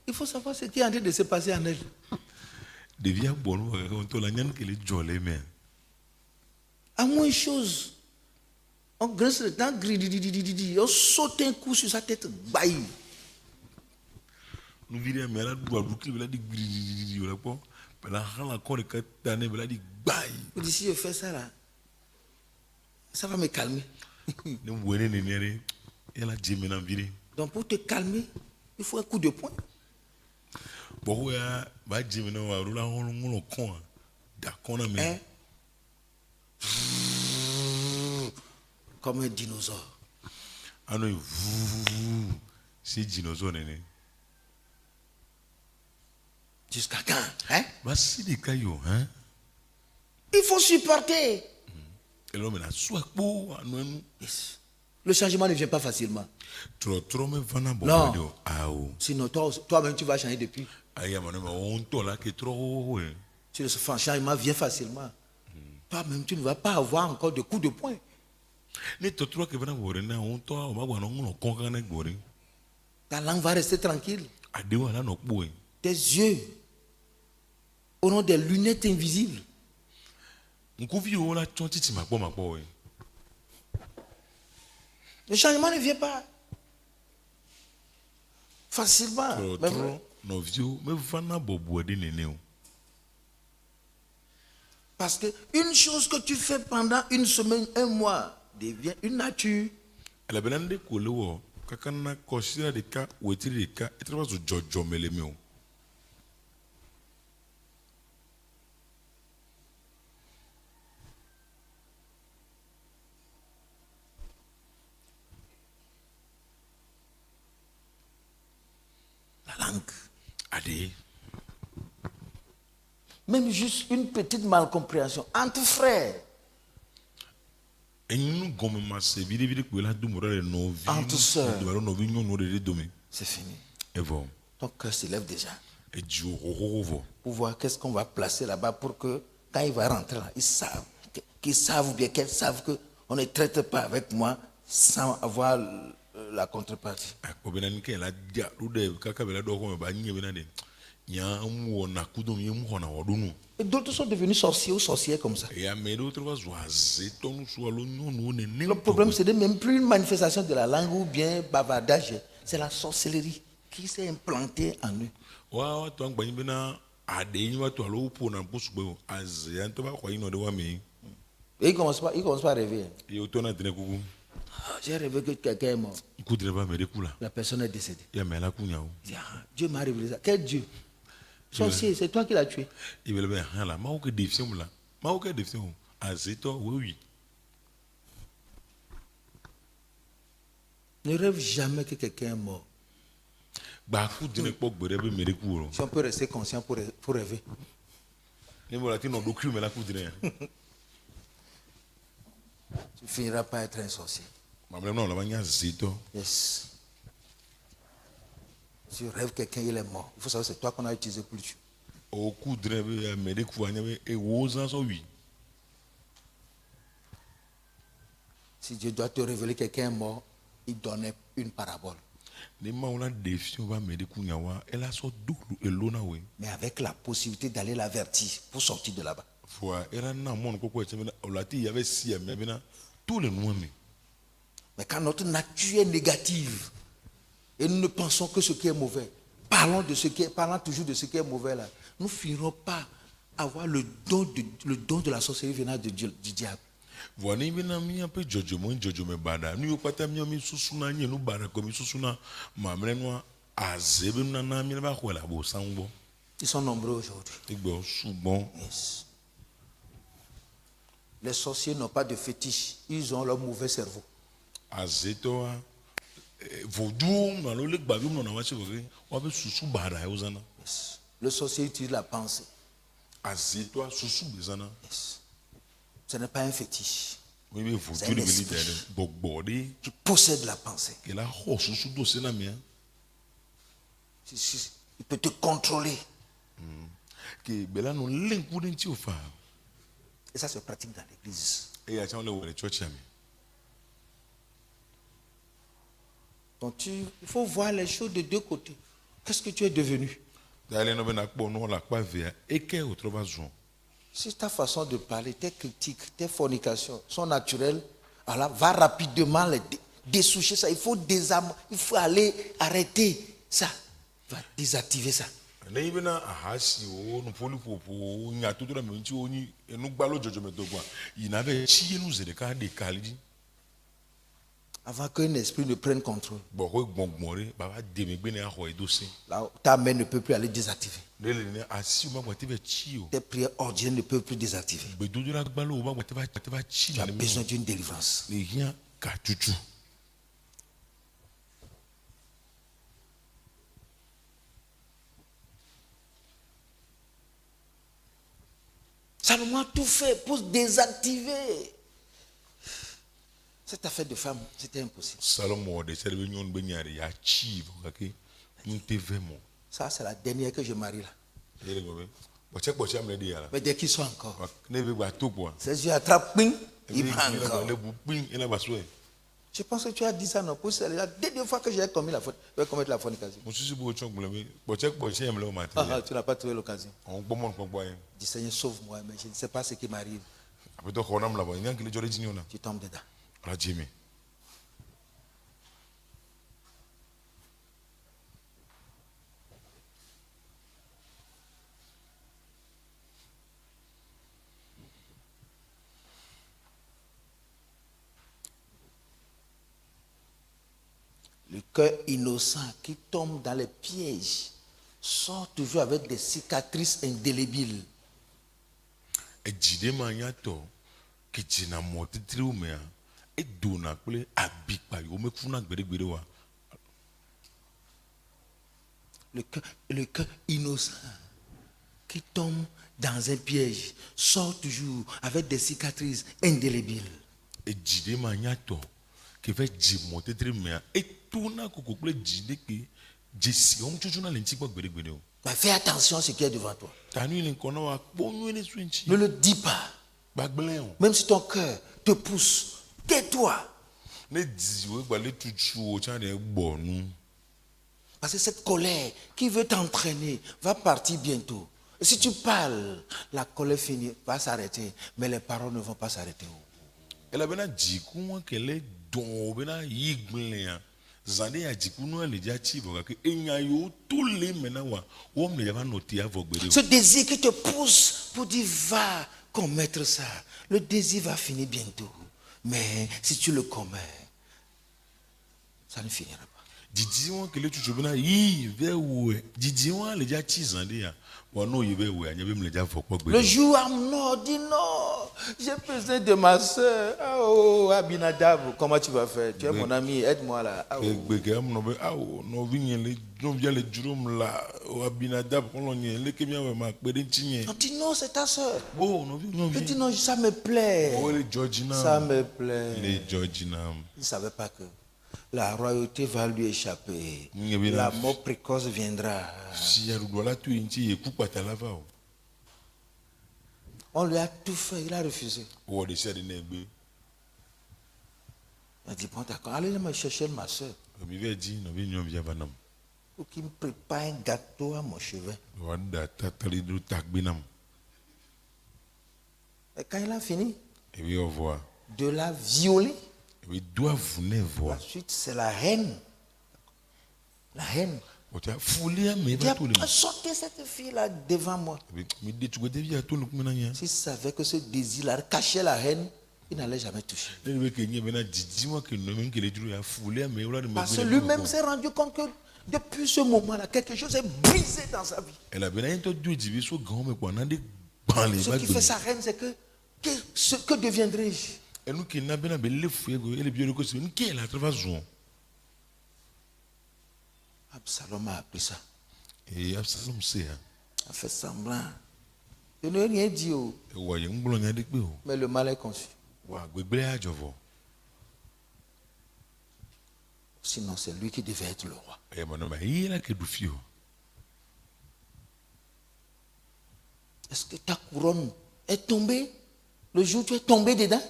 il faut savoir ce qui est en train de se passer en elle. À moins une chose, on grince le dent, on saute un coup sur sa tête, baille. Si je fais ça là, ça va me calmer. Donc pour te calmer, il faut un coup de poing. Comme un dinosaure. C'est dinosaure. Jusqu'à quand, hein? basi ɖeka yo hein Il faut supporter. elɔ mena sua kpo anɔ enu Yes. Le changement ne vient pas facilement. trɔtrɔ mevana Non. bɔbɔ ɖe o awo Sinon, toi-même, tu vas changer depuis. ayi amane ma wo ŋutɔ la ke trɔ xoxoe Si le changement vient facilement, toi-même, tu ne vas pas avoir encore de coups de poing. ne tɔtrɔ ke vana bɔbɔ ɖe na wo ŋutɔ o ma gba nɔ ŋlɔ kɔkan ne gbɔ ɖe Ta langue va rester tranquille. aɖewo ala nɔ kpoe Tes yeux auront des lunettes invisibles. ŋkuviwo la tsɔ titi makpɔ oe Le changement ne vient pas facilement. trɔtrɔ nɔviwo mevana bɔbɔ ɖe nene o Parce que une chose que tu fais pendant une semaine, un mois, devient une nature. ele bena ne ko le wɔ kaka na kɔsira ɖeka wetiri ɖeka etrɔ va zu dzɔdzɔme le mi o La langue. aɖe Même juste une petite malcompréhension entre frères. enyinu gɔme ma se viɖeviɖe kpoe la dome ɖe le nɔvi Entre sœurs. ŋutsu alo nɔvi nyɔnuwo ɖe ɖe dome C'est fini. evɔ Ton cœur s'élève déjà. edziwo xoxoxo vɔ Pour voir qu'est-ce qu'on va placer là-bas pour que quand il va rentrer là, ils savent. Qu'ils savent bien, qu'elles savent qu'on ne traite pas avec moi sans avoir la contrepartie. akpɔ bena nika la dia ɖo ɖe kaka be la ɖɔ xɔme ba nye bena ɖe nya ŋu wɔna kudo mi ŋu xɔna wɔɖonu Et d'autres sont devenus sorciers ou sorcières comme ça. eye ame ɖewo trɔ va zu azetɔ nusu alo nyɔnuwo nene Le problème, ce n'est même plus une manifestation de la langue ou bien bavardage. C'est la sorcellerie qui s'est implantée en eux. wa tɔ aŋgbanyi bena aɖe yi wa tɔ alo woƒona ŋku sugbe o azea ŋutɔ va xɔ yi nɔ ɖe wa me Et ils commencent pas à rêver. eye wotɔ na dene kuku Ah, j'ai rêvé que quelqu'un est mort. ku dre va ame ɖe ku la La personne est décédée. ye ame la ku nyawo Je dis, ah, Dieu m'a révélé ça. Quel Dieu? Sorcier, c'est toi qui l'as tué. ye bele be hã la mawo ke ɖe fiɔ mu la mawo ke ɖe fiɔ o azetɔ wowi Ne rêve jamais que quelqu'un est mort. gba ku dene kpɔ gbe ɖe be me ɖe ku o Si on peut rester conscient pour rêver. ne bɔ la ti nɔ ɖokuiwo me la ku dene Tu finiras par être un sorcier. mamlɛ nɔ la va nye azetɔ Yes. Si tu rêves quelqu'un, il est mort. Il faut savoir que c'est toi qu'on a utilisé pour le tuer. o ku dene be ame ɖe ku anya be ewo zã sɔ wi Si Dieu doit te révéler quelqu'un est mort, il donnait une parabole. ne mawo la ɖe fiɔ be ame ɖe ku nyawoa ela sɔ do elo na woe Mais avec la possibilité d'aller l'avertir pour sortir de là-bas. foa ela na mɔnu kpɔkpɔ ɛtsɛ bena o la ti ya be si ame bena to le nua me Mais quand notre nature est négative et nous ne pensons que ce qui est mauvais, parlons toujours de ce qui est mauvais là, nous finirons pas avoir le don de la sorcellerie venant du diable. vɔ ne bena míaƒe dzɔdzɔme baɖa nu yiwo kpata míawo mi susuna nye nu baɖa ko mi susuna mamlɛ nua aze be nunana mi va xɔe le abosaŋu gbɔ Ils sont nombreux aujourd'hui. egbɔ sugbɔ Yes. Les sorciers n'ont pas de fétiche, ils ont leur mauvais cerveau. azetɔa voduwo ŋu alo le gbaviwo nɔna wa tse vɔ woaƒe susu baɖa yewo zãna Yes. Le sorcier utilise la pensée. azetɔa susu gbe zãna Yes. Ce n'est pas un fétiche mi be vodu ɖe be li da ɖe gbɔgbɔ ɖe qui possède la pensée. ke la xɔ susu do se na mia Il peut te contrôler. ke gbe la nɔ lé ŋku ɖe ŋuti o fa Et ça se pratique dans l'église. eye atsã wole wɔ le tsɔtsia me Donc il faut voir les choses de deux côtés. Qu'est-ce que tu es devenu? da le nɔ be nakpɔ nua le akpa vea eke wòtrɔ va zɔ Si ta façon de parler, tes critiques, tes fornications sont naturelles, alors va rapidement les dessoucher ça. Il faut aller arrêter ça. Va désactiver ça. ne yi bena ahasiwo nuƒoliƒoƒowo nyatoto ɖe ame ŋuti nyi enugbalo dzɔdzɔmetɔ koa yina be tsi enu ze ɖeka ɖe kali dzi Avant qu'un esprit ne prenne contrôle. gbɔxɔ gbɔngbɔn ɖe baba de megbe ne axɔ edo se Là, ta main ne peut plus aller désactiver. ne le ne asiwo magbate va tsi o Tes prières ordinaires ne peuvent plus désactiver. gbedodo la gbalowo magbate va tsi Tu as le besoin d'une délivrance. le hiã katutu Salomon a tout fait pour désactiver cette affaire de femme. C'était impossible. Salomo de serbe nyon be nyari ya chi vokake nte vemo. Ça, c'est la dernière que je marie là. Yele gobe. Bochek bocham le dia la. Mais dès qu'ils sont encore, Ne be ba to quoi. ses yeux attrapent, ping, il prend Le encore. buping ina baswe. Je pense que tu as dit ça, non? Pour c'est la dernière fois que j'ai commis la faute, je vais commettre la fornication. Mususu bo chok blame. Bochek bochem le matin. Ah, tu n'as pas trouvé l'occasion. On bomon ko boyen. Dis Seigneur, sauve-moi, mais je ne sais pas ce qui m'arrive. Apeto ko nam la bo nyan kile jore jinyona. Tu tombes dedans. Ala jimi. Le cœur innocent qui tombe dans les pièges sort toujours avec des cicatrices indélébiles. Ejide ma nyato kichina motitri umea. E dona kule abikpa yo me funa gbere wa. Le cœur innocent qui tombe dans un piège sort toujours avec des cicatrices indélébiles. Ejide ma nyato qui fait jimote trimea et tourna koko kule jide ki jesi on chuchu na lenti gbere o. Mais fais attention à ce qui est devant toi. Tanu ni kono wa ponyu ni swinchi. Ne le dis pas. Bagbele on. Même si ton cœur te pousse, tais-toi. Ne diwe gbale tuchu o cha de gbonu. Parce que cette colère qui veut t'entraîner va partir bientôt. Et si tu parles, la colère finit, va s'arrêter. Mais les paroles ne vont pas s'arrêter. Elle a bena jiku wa kele don bena yigbele ya. Zande ya jiku no le ja chi voka ke enya yo tous les mena wa o me ya va noter avogbere o. Ce désir qui te pousse pour dire va commettre ça, le désir va finir bientôt. Mais si tu le commets, ça ne finira pas. Didi wa kele chuchu bena yi ve we. Didi wa le ja chi zande ya. Wa no yi ve we anya be me le ja vogbere. Le jour Amnon dit non, j'ai besoin de ma soeur. Oh, Abinadab, comment tu vas faire? Tu es mon ami, aide-moi là. Ah, oh. Gbege am no be awo no vinye le no via le jurum la o Abinadab ko lo yen le kemi awe ma pe de ntinye. On dit non, c'est ta soeur. Oh no vi no Je vi. dis non, ça me plaît. Oh le Georgina. Ça me plaît. Le Georgina. Il ne savait pas que la royauté va lui échapper. Bien. La mort précoce viendra. Si ya rudo la tu nti e ku pata la va o. On lui a tout fait, il a refusé. O de se de na egbe. Il a dit, bon d'accord, allez me chercher ma soeur Mi ve di no vi nyom via vanam. pour qu'il me prépare un gâteau à mon chevet. Wa da tatali du takbe nam. Et quand il a fini E vi o voa. de la violer, E vi doa vune voa. ensuite c'est la haine. La haine. O ta fulia me Il va a to le. sorti cette fille-là devant moi. Mi de tu de via to no kuma na nya. S'il savait que ce désir-là cachait la haine, il n'allait jamais toucher. Le be ke nye bena didi wa ke no men ke le juru ya fulia me o la de me. Parce que lui-même s'est rendu compte que depuis ce moment-là, quelque chose est brisé dans sa vie. Elle a bien entendu du divi so grand me kwa na de ban le Ce ba qui fait sa haine, c'est que deviendrai-je? et nous qui n'a bien le fouet et le bio que c'est une qui est la travaillon. Absalom a appris ça. Et Absalom c'est A fait semblant. Je n'ai rien dit. et ouais un boulon ya de pe o. Mais le mal est conçu. Wa gbegbe a jovo. Sinon, c'est lui qui devait être le roi. Et mon homme il a que du fio. Est-ce que ta couronne est tombée le jour où tu es tombé dedans?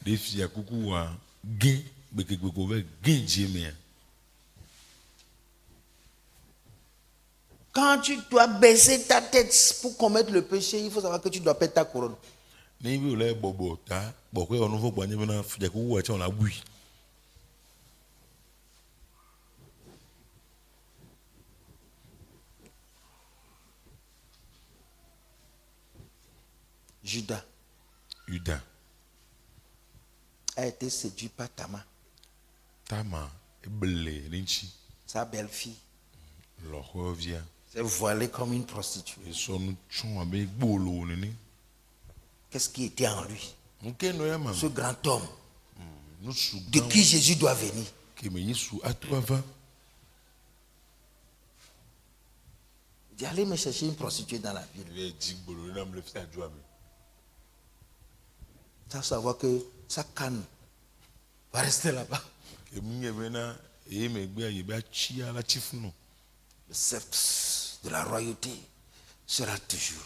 Des filles à coucou wa gain beke gbego ve gain jeme. Quand tu dois baisser ta tête pour commettre le péché, il faut savoir que tu dois perdre ta couronne. Ne bi o le bobo ta bo ko onu fo gba nye na fia ku wa cha on la bui. Judas Judas a été séduit par Tamar, Tama ebele rinchi sa belle-fille. lo ko via. S'est voilée comme une prostituée. Et son chon abe gbolo ni. Qu'est-ce qui était en lui? Nke no ya mama. Ce grand homme No su de qui Jésus doit venir. que me yisu atuava. Il dit, allez me chercher une prostituée dans la ville. Ve di gbolo na me le fi adua mi. Tu vas savoir que sa canne va rester là-bas. Emi bena e me gbe aye ba chi ala chifuno. Le sceptre de la royauté sera toujours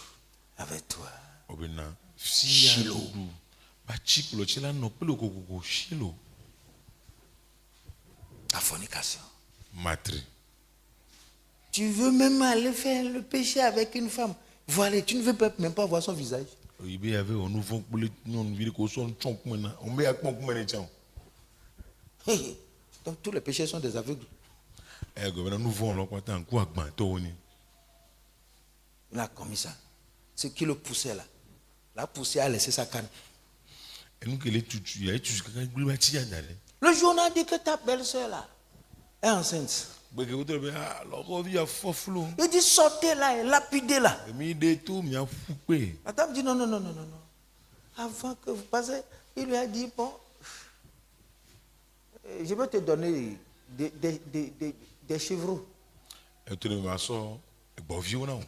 avec toi. Obena Shiloh. Shiloh. Ba chiklo chila no pelo kokoko Shiloh. La fornication. Matri. Tu veux même aller faire le péché avec une femme. Voilà, tu ne veux même pas voir son visage. Ibe avait on nous vont pour les non vile ko son chonk mena. On me ak pon mena chan. Donc tous les péchés sont des aveugles. Eh gouvernement nous vont là quoi tant quoi agban to ni. Il a commis ça. Ce qui le poussait là. L'a poussé à laisser sa canne. Et nous que les tutu ya tutu ka gbe ba ti ya dale. Le journal dit que ta belle-sœur là est enceinte. Beke ko to be ah loko vi ya foflo. Il dit sortez là et lapidez-la. Emi de tout mi a foupe. La dame dit non. Avant que vous passez, il lui a dit bon, je vais te donner des chevreaux. Et tout le monde so e gbo vi ona.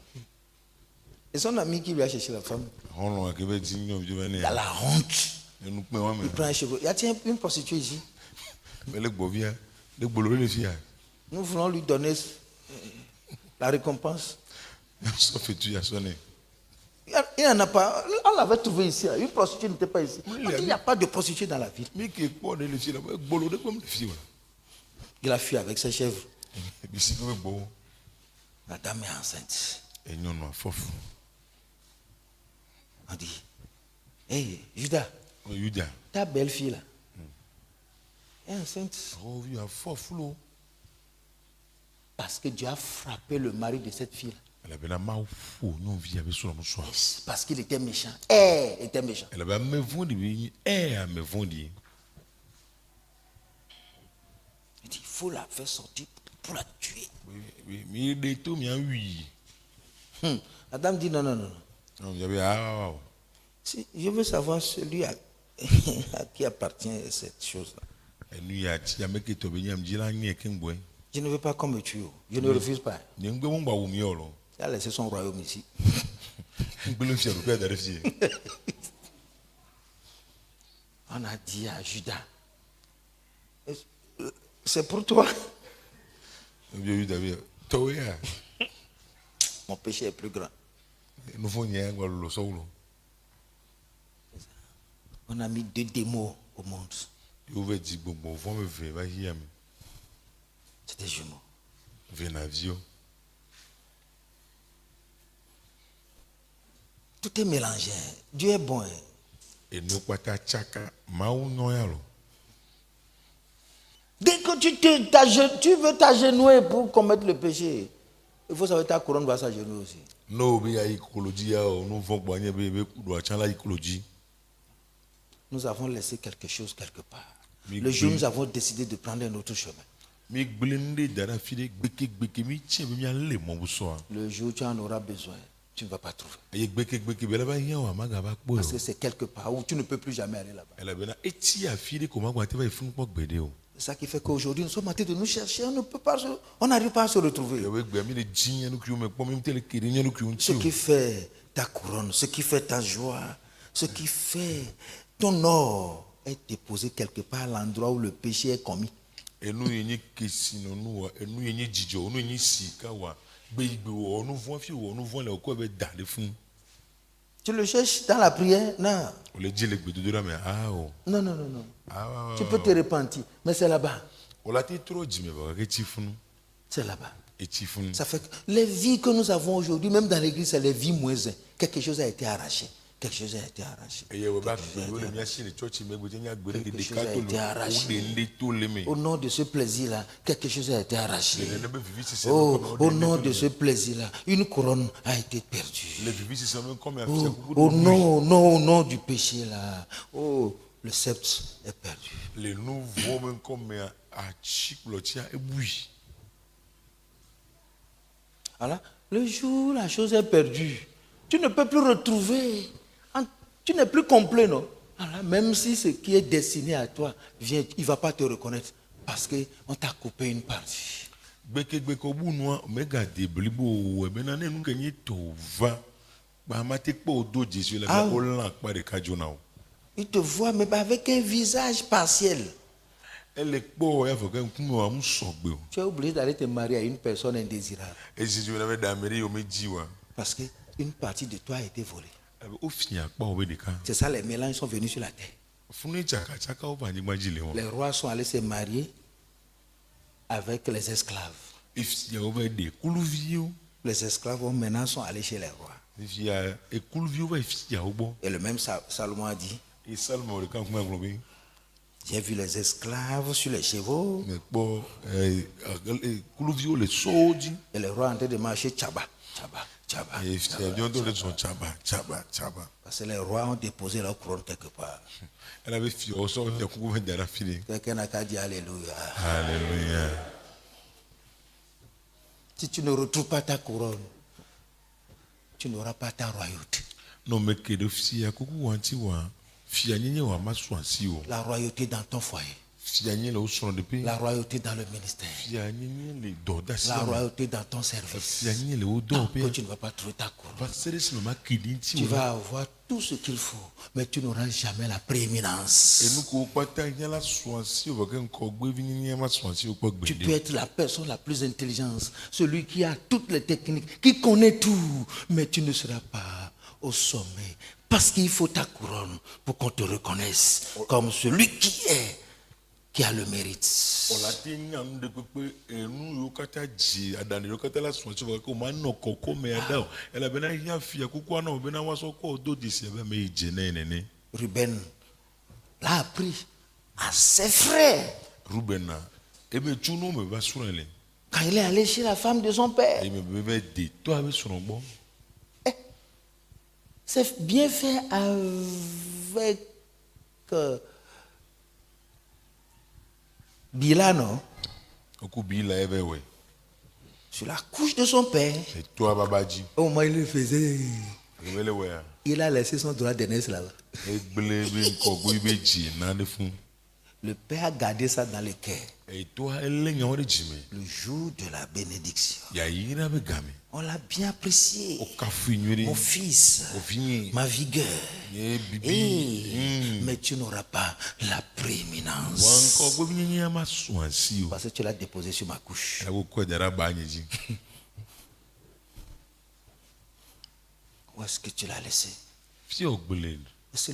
Et son ami qui lui a cherché la femme, On l'a que be di ni o venir. il a la honte. Et nous pe wa me. Il prend un chevreau. Il y a tiens une prostituée ici. Mais le gbo vi le gbolo le fi ya. Nous voulons lui donner la récompense. So fait tu ya sonné. Il n'en a pas. On l'avait trouvé ici. Une prostituée n'était pas ici. On dit, il n'y a pas de prostituée dans la ville. Mi ke po de le fi la gbolo de comme le fi wa. Il a fui avec ses chèvres. Bi si ko gbo. La dame est enceinte. Et non non fofu. On dit, hé, Judas, O Yuda. ta belle-fille là, est enceinte O vi ya foflo. parce que Dieu a frappé le mari de cette fille là. Elle avait la main fou, non vi avait sur le soir. Parce qu'il était méchant. Elle était méchant. Elle avait me vondi bi a me vondi. Il dit, il faut la faire sortir pour la tuer. Oui, mi de tout mi a oui. La dame dit, non. Non, il y avait ah. Si, je veux savoir celui à qui appartient cette chose-là. Et nous ya ti ameke to be nyam ji la nye ken boy. Je ne veux pas qu'on me tue. Je ne refuse pas. Ni ngbe mo gba wo mi olo. Il a laissé son royaume ici. Ngbe le fi ro pe da fi. On a dit à Judas, c'est pour toi. Bi Yuda bi to ya. Mon péché est plus grand. Nous font nye ngwa lo so lo. On a mis 2 démons au monde. Yo ve di gbogbo fo me ve ba hi am. C'est des jumeaux. Ve na vio. Tout est mélangé. Dieu est bon. Et nous pata chaka ma u no ya lo. Dès que tu veux t'agenouiller pour commettre le péché, il faut savoir que ta couronne va s'agenouiller aussi. No bi ya ikoloji ya o no fo gbo nye be ku do achan la ikoloji. Nous avons laissé quelque chose quelque part. Mais Le jour où oui. nous avons décidé de prendre un autre chemin. Mi gblende dara fi de gbeke mi ti be mi ale mo bu so. Le jour où tu en auras besoin, tu ne vas pas trouver. Ye gbeke be la ba yan wa maga ba po. Parce que c'est quelque part où tu ne peux plus jamais aller là-bas. Elle avait eti a fi de ko magwa te ba ifun po gbede o. C'est ça qui fait qu'aujourd'hui, nous sommes en train de nous chercher. On n'arrive pas à se retrouver. Ye we gbe mi de jinye nu ki o me po mi tele kere nye nu ki o Ce ti. qui fait ta couronne, ce qui fait ta joie, ce qui fait ton or est déposé quelque part à l'endroit où le péché est commis. Enu yenye kesi no nu wa, enu yenye jijo, enu yenye sika wa. Gbe igbe wo, onu von fi wo, onu von le ko be da de fun. Tu le cherches dans la prière? Non. O le di le gbe do do me ah o. Non. Ah. Tu peux te repentir, mais c'est là-bas. O la te tro ji me ba ke ti fun. C'est là-bas. E ti fun. Ça fait que les vies que nous avons aujourd'hui, même dans l'église, c'est les vies moins. Quelque chose a été arraché. Quelque chose a été arraché. Eye we ba fi wo le mi asi le church me gbe nya gbe Quelque de chose ka a to été lo. arraché. O de nde to le me. Au nom de ce plaisir-là, quelque chose a été arraché. Le be vivi si se. Oh, au nom de ce plaisir-là, une couronne a été perdue. Le vivi si se me comme Oh, au nom du péché-là, oh, le sceptre est perdu. le nouveau même comme a chiplotia et bouille. Voilà. Le jour où la chose est perdue, tu ne peux plus retrouver. Tu n'es plus complet, non? Voilà. Même si ce qui est destiné à toi vient, il ne va pas te reconnaître parce qu'on t'a coupé une partie. Gbeko bu no mega de blibo e bena ne nu kenye to va ba ma te po do Jésus la o lan pa de kajo na o. Il te voit, mais avec un visage partiel. Elle est beau, elle veut qu'un coup me amu sogbe. Tu as oublié d'aller te marier à une personne indésirable. Et si tu l'avais d'Amérique, on me dit ouais. Parce qu'une partie de toi a été volée. Au final, pas au bédika. C'est ça, les mélanges sont venus sur la terre. Fune chaka chaka au bani majile won. Les rois sont allés se marier avec les esclaves. If ya over de kuluvio. Les esclaves maintenant sont allés chez les rois. If ya e kuluvio va if ya obo. Et le même Salomon a dit, Et Salomon le kan kuma nglobi. j'ai vu les esclaves sur les chevaux. Mais bon kuluvio le soji. Et les rois en train de marcher tchaba, tchaba, tchaba. Et if ya bientôt le son chaba chaba chaba. Parce que les rois ont déposé leur couronne quelque part. Elle avait fait au son de coupe de la fille. Quelqu'un n'a qu'à dire Alléluia. Alléluia. Si tu ne retrouves pas ta couronne, tu n'auras pas ta royauté. Non mais que de fia kuku wanti wa fia nyenye wa maswansi o. La royauté dans ton foyer. Fia nyenye le son de pe. La royauté dans le ministère. Fia nyenye le dodasi. La royauté dans ton service. Fia nyenye le odo Tant pe. que tu ne vas pas trouver ta couronne, Parce que c'est le ma kidinti tu o. vas avoir tout ce qu'il faut, mais tu n'auras jamais la prééminence. Et nous ko pata nyala swansi o ba ken ko gbe vi nyenye ma swansi o ko Tu peux gbede. être la personne la plus intelligente, celui qui a toutes les techniques, qui connaît tout, mais tu ne seras pas au sommet. Parce qu'il faut ta couronne pour qu'on te reconnaisse comme celui qui a le mérite. Ola ti nyam de pepe enu yo kata ji adani yo kata la swansi o ko ma no koko me ada o. Ela bena ya fia kuku ana o bena wa so ko do disi be me je nene. Ruben l'a appris à ses frères Rubena ebe tunu me va sur ele. quand il est allé chez la femme de son père. Et me bebe de toi avec son bon. C'est bien fait avec Bila, non? Okubi la ebe we. Sur la couche de son père. Et toi babaji. Au moins, il le faisait. Rebele we. Il a laissé son droit d'aînesse là-bas. E gbele be ko go ibe ji na de fun. Le père a gardé ça dans le cœur. Et toi ele nya wori jime. Le jour de la bénédiction. Ya yira be game. On l'a bien apprécié. O ka fu nyuri. Mon fils, O fini. ma vigueur. Ye bibi. Eh, mais tu n'auras pas la Wan prééminence. ko go bi nya ma swansi o. Parce que tu l'as déposé sur ma couche. La ko ko dara ba nyi. Où est-ce que tu l'as laissé? Fi o gbele. C'est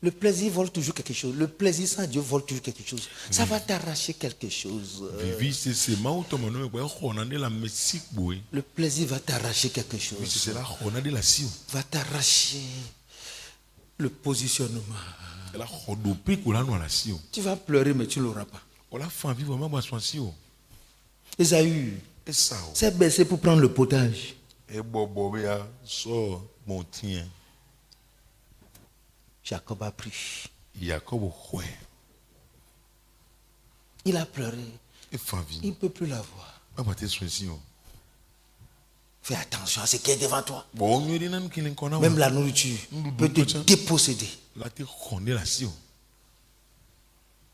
le plaisir vole toujours quelque chose. Le plaisir sans Dieu vole toujours quelque chose. Ça va t'arracher quelque chose. Vivi c'est ma auto no me ko khona de la mesik boy. Le plaisir va t'arracher quelque Oui, chose. c'est la khona de la sio. Va t'arracher le positionnement. La khodo pe ko la no la sio. Tu vas pleurer, mais tu ne l'auras pas. O la fan vivre ma ba swansi o. Esaü Et ça o. s'est baissé pour prendre le potage. E bobo be ya so mon tien. Jacob a pris. Jacob ouais. Il a pleuré. Et fan Il vie. ne peut plus la voir. Ba ba te swansi o. Fais attention à ce qui est devant toi. Bon nyuri nan kilin kona. Même la nourriture peut te déposséder. La te khone la sio.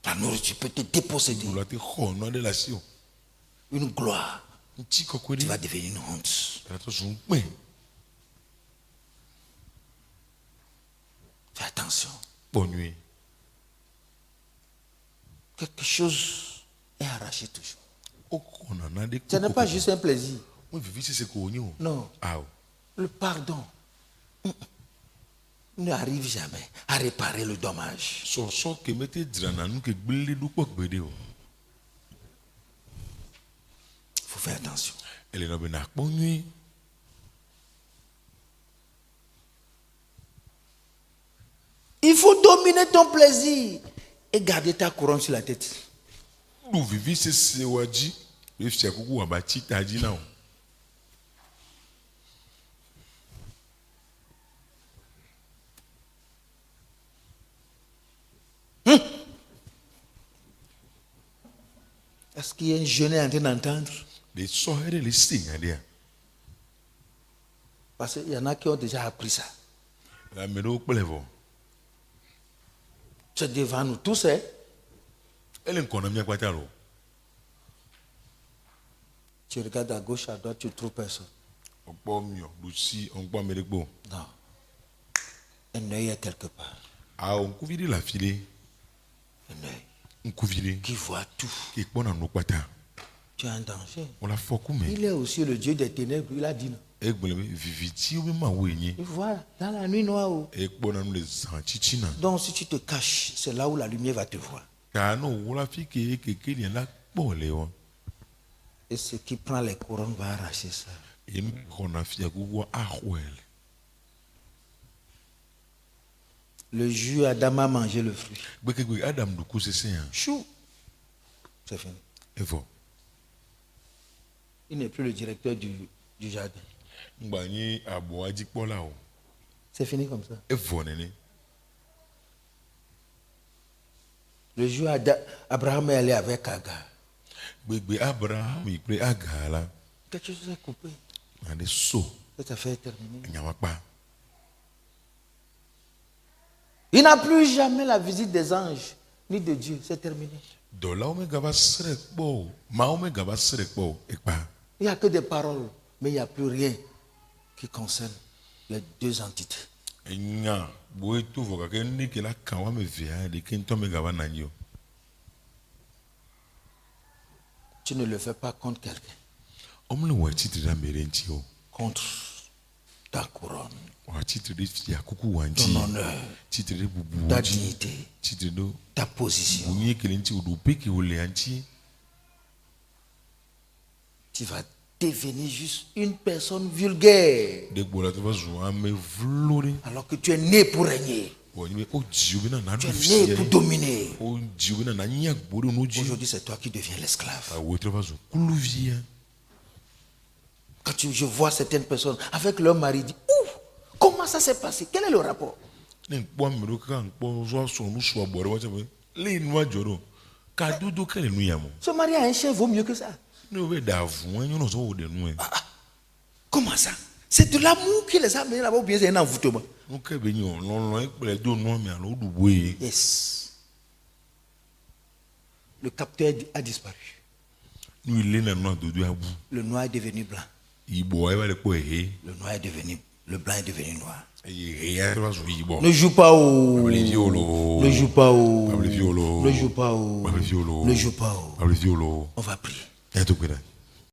La nourriture peut te déposséder. La te khone de la sio. Une gloire. Nti ko ko Tu di. vas devenir une honte. La to sun pe. Fais attention. Bonne nuit. Quelque chose est arraché toujours. O kona na de. Ce n'est pas juste un plaisir. Moi vivi c'est ko ni o. Non. Ah. Le pardon n'arrive jamais à réparer le dommage. So ke mete drana nu ke gbele du ko gbede o. Il faut faire attention. Elle no be na po nuit. Il faut dominer ton plaisir et garder ta couronne sur la tête. Du vivi c'est waji. E fi akuku wa ba chi taji na o. Est-ce qu'il y a un jeune en train d'entendre? Les soeurs les signes à Parce qu'il y en a qui ont déjà appris ça. la mélo plevo. C'est devant nous tous, hein? Elle est qu'on a mis à quoi t'allo. Tu regardes à gauche, à droite, tu ne trouves personne. On peut mieux, Lucie, on peut mettre bon. Non. Un œil est quelque part. Ah, on couvre la filée. Un œil On couvre qui voit tout. qui est bon dans nos patas. Tu es en danger. On la fait comme Il est aussi le Dieu des ténèbres. Il a dit non. et viviti ou même oui. Il voit dans la nuit noire. Et bon dans les antichina. Donc si tu te caches, c'est là où la lumière va te voir. Car non, on la fait que il y en a bon léon. Et ce qui prend les couronnes va arracher ça. Et on a fait à quoi à Le jus Adam a mangé le fruit. Adam du coup c'est ça. Chou. C'est fini. Et voilà. Il n'est plus le directeur du jardin. C'est fini comme ça. Et voilà. Le jour Abraham est allé avec Agar. Abraham, il prit Agar là. Quelque chose est coupé. Cette affaire est terminée. Il n'y a pas. Il n'a plus jamais la visite des anges, ni de Dieu. C'est terminé. Il n'y a que des paroles, mais il n'y a plus rien qui concerne les deux entités. Tu ne le fais pas contre quelqu'un. Contre ta couronne, ton honneur, ta dignité, ta position. Tu vas devenir juste une personne vulgaire. Alors que tu es né pour régner. Tu es né pour dominer. Aujourd'hui, c'est toi qui deviens l'esclave. Quand je vois certaines personnes avec leur mari, dit, ouh, comment ça s'est passé? Quel est le rapport? Ce mari a un chien vaut mieux que ça. Comment ça? C'est de l'amour qui les a amenés là-bas ou bien c'est un envoûtement? Yes. Le capteur a disparu. Le noir est devenu blanc. Le noir est devenu, le blanc est devenu noir. Ne joue pas au. Ne joue pas au. Ne joue pas au. Ne joue pas au. On va prier.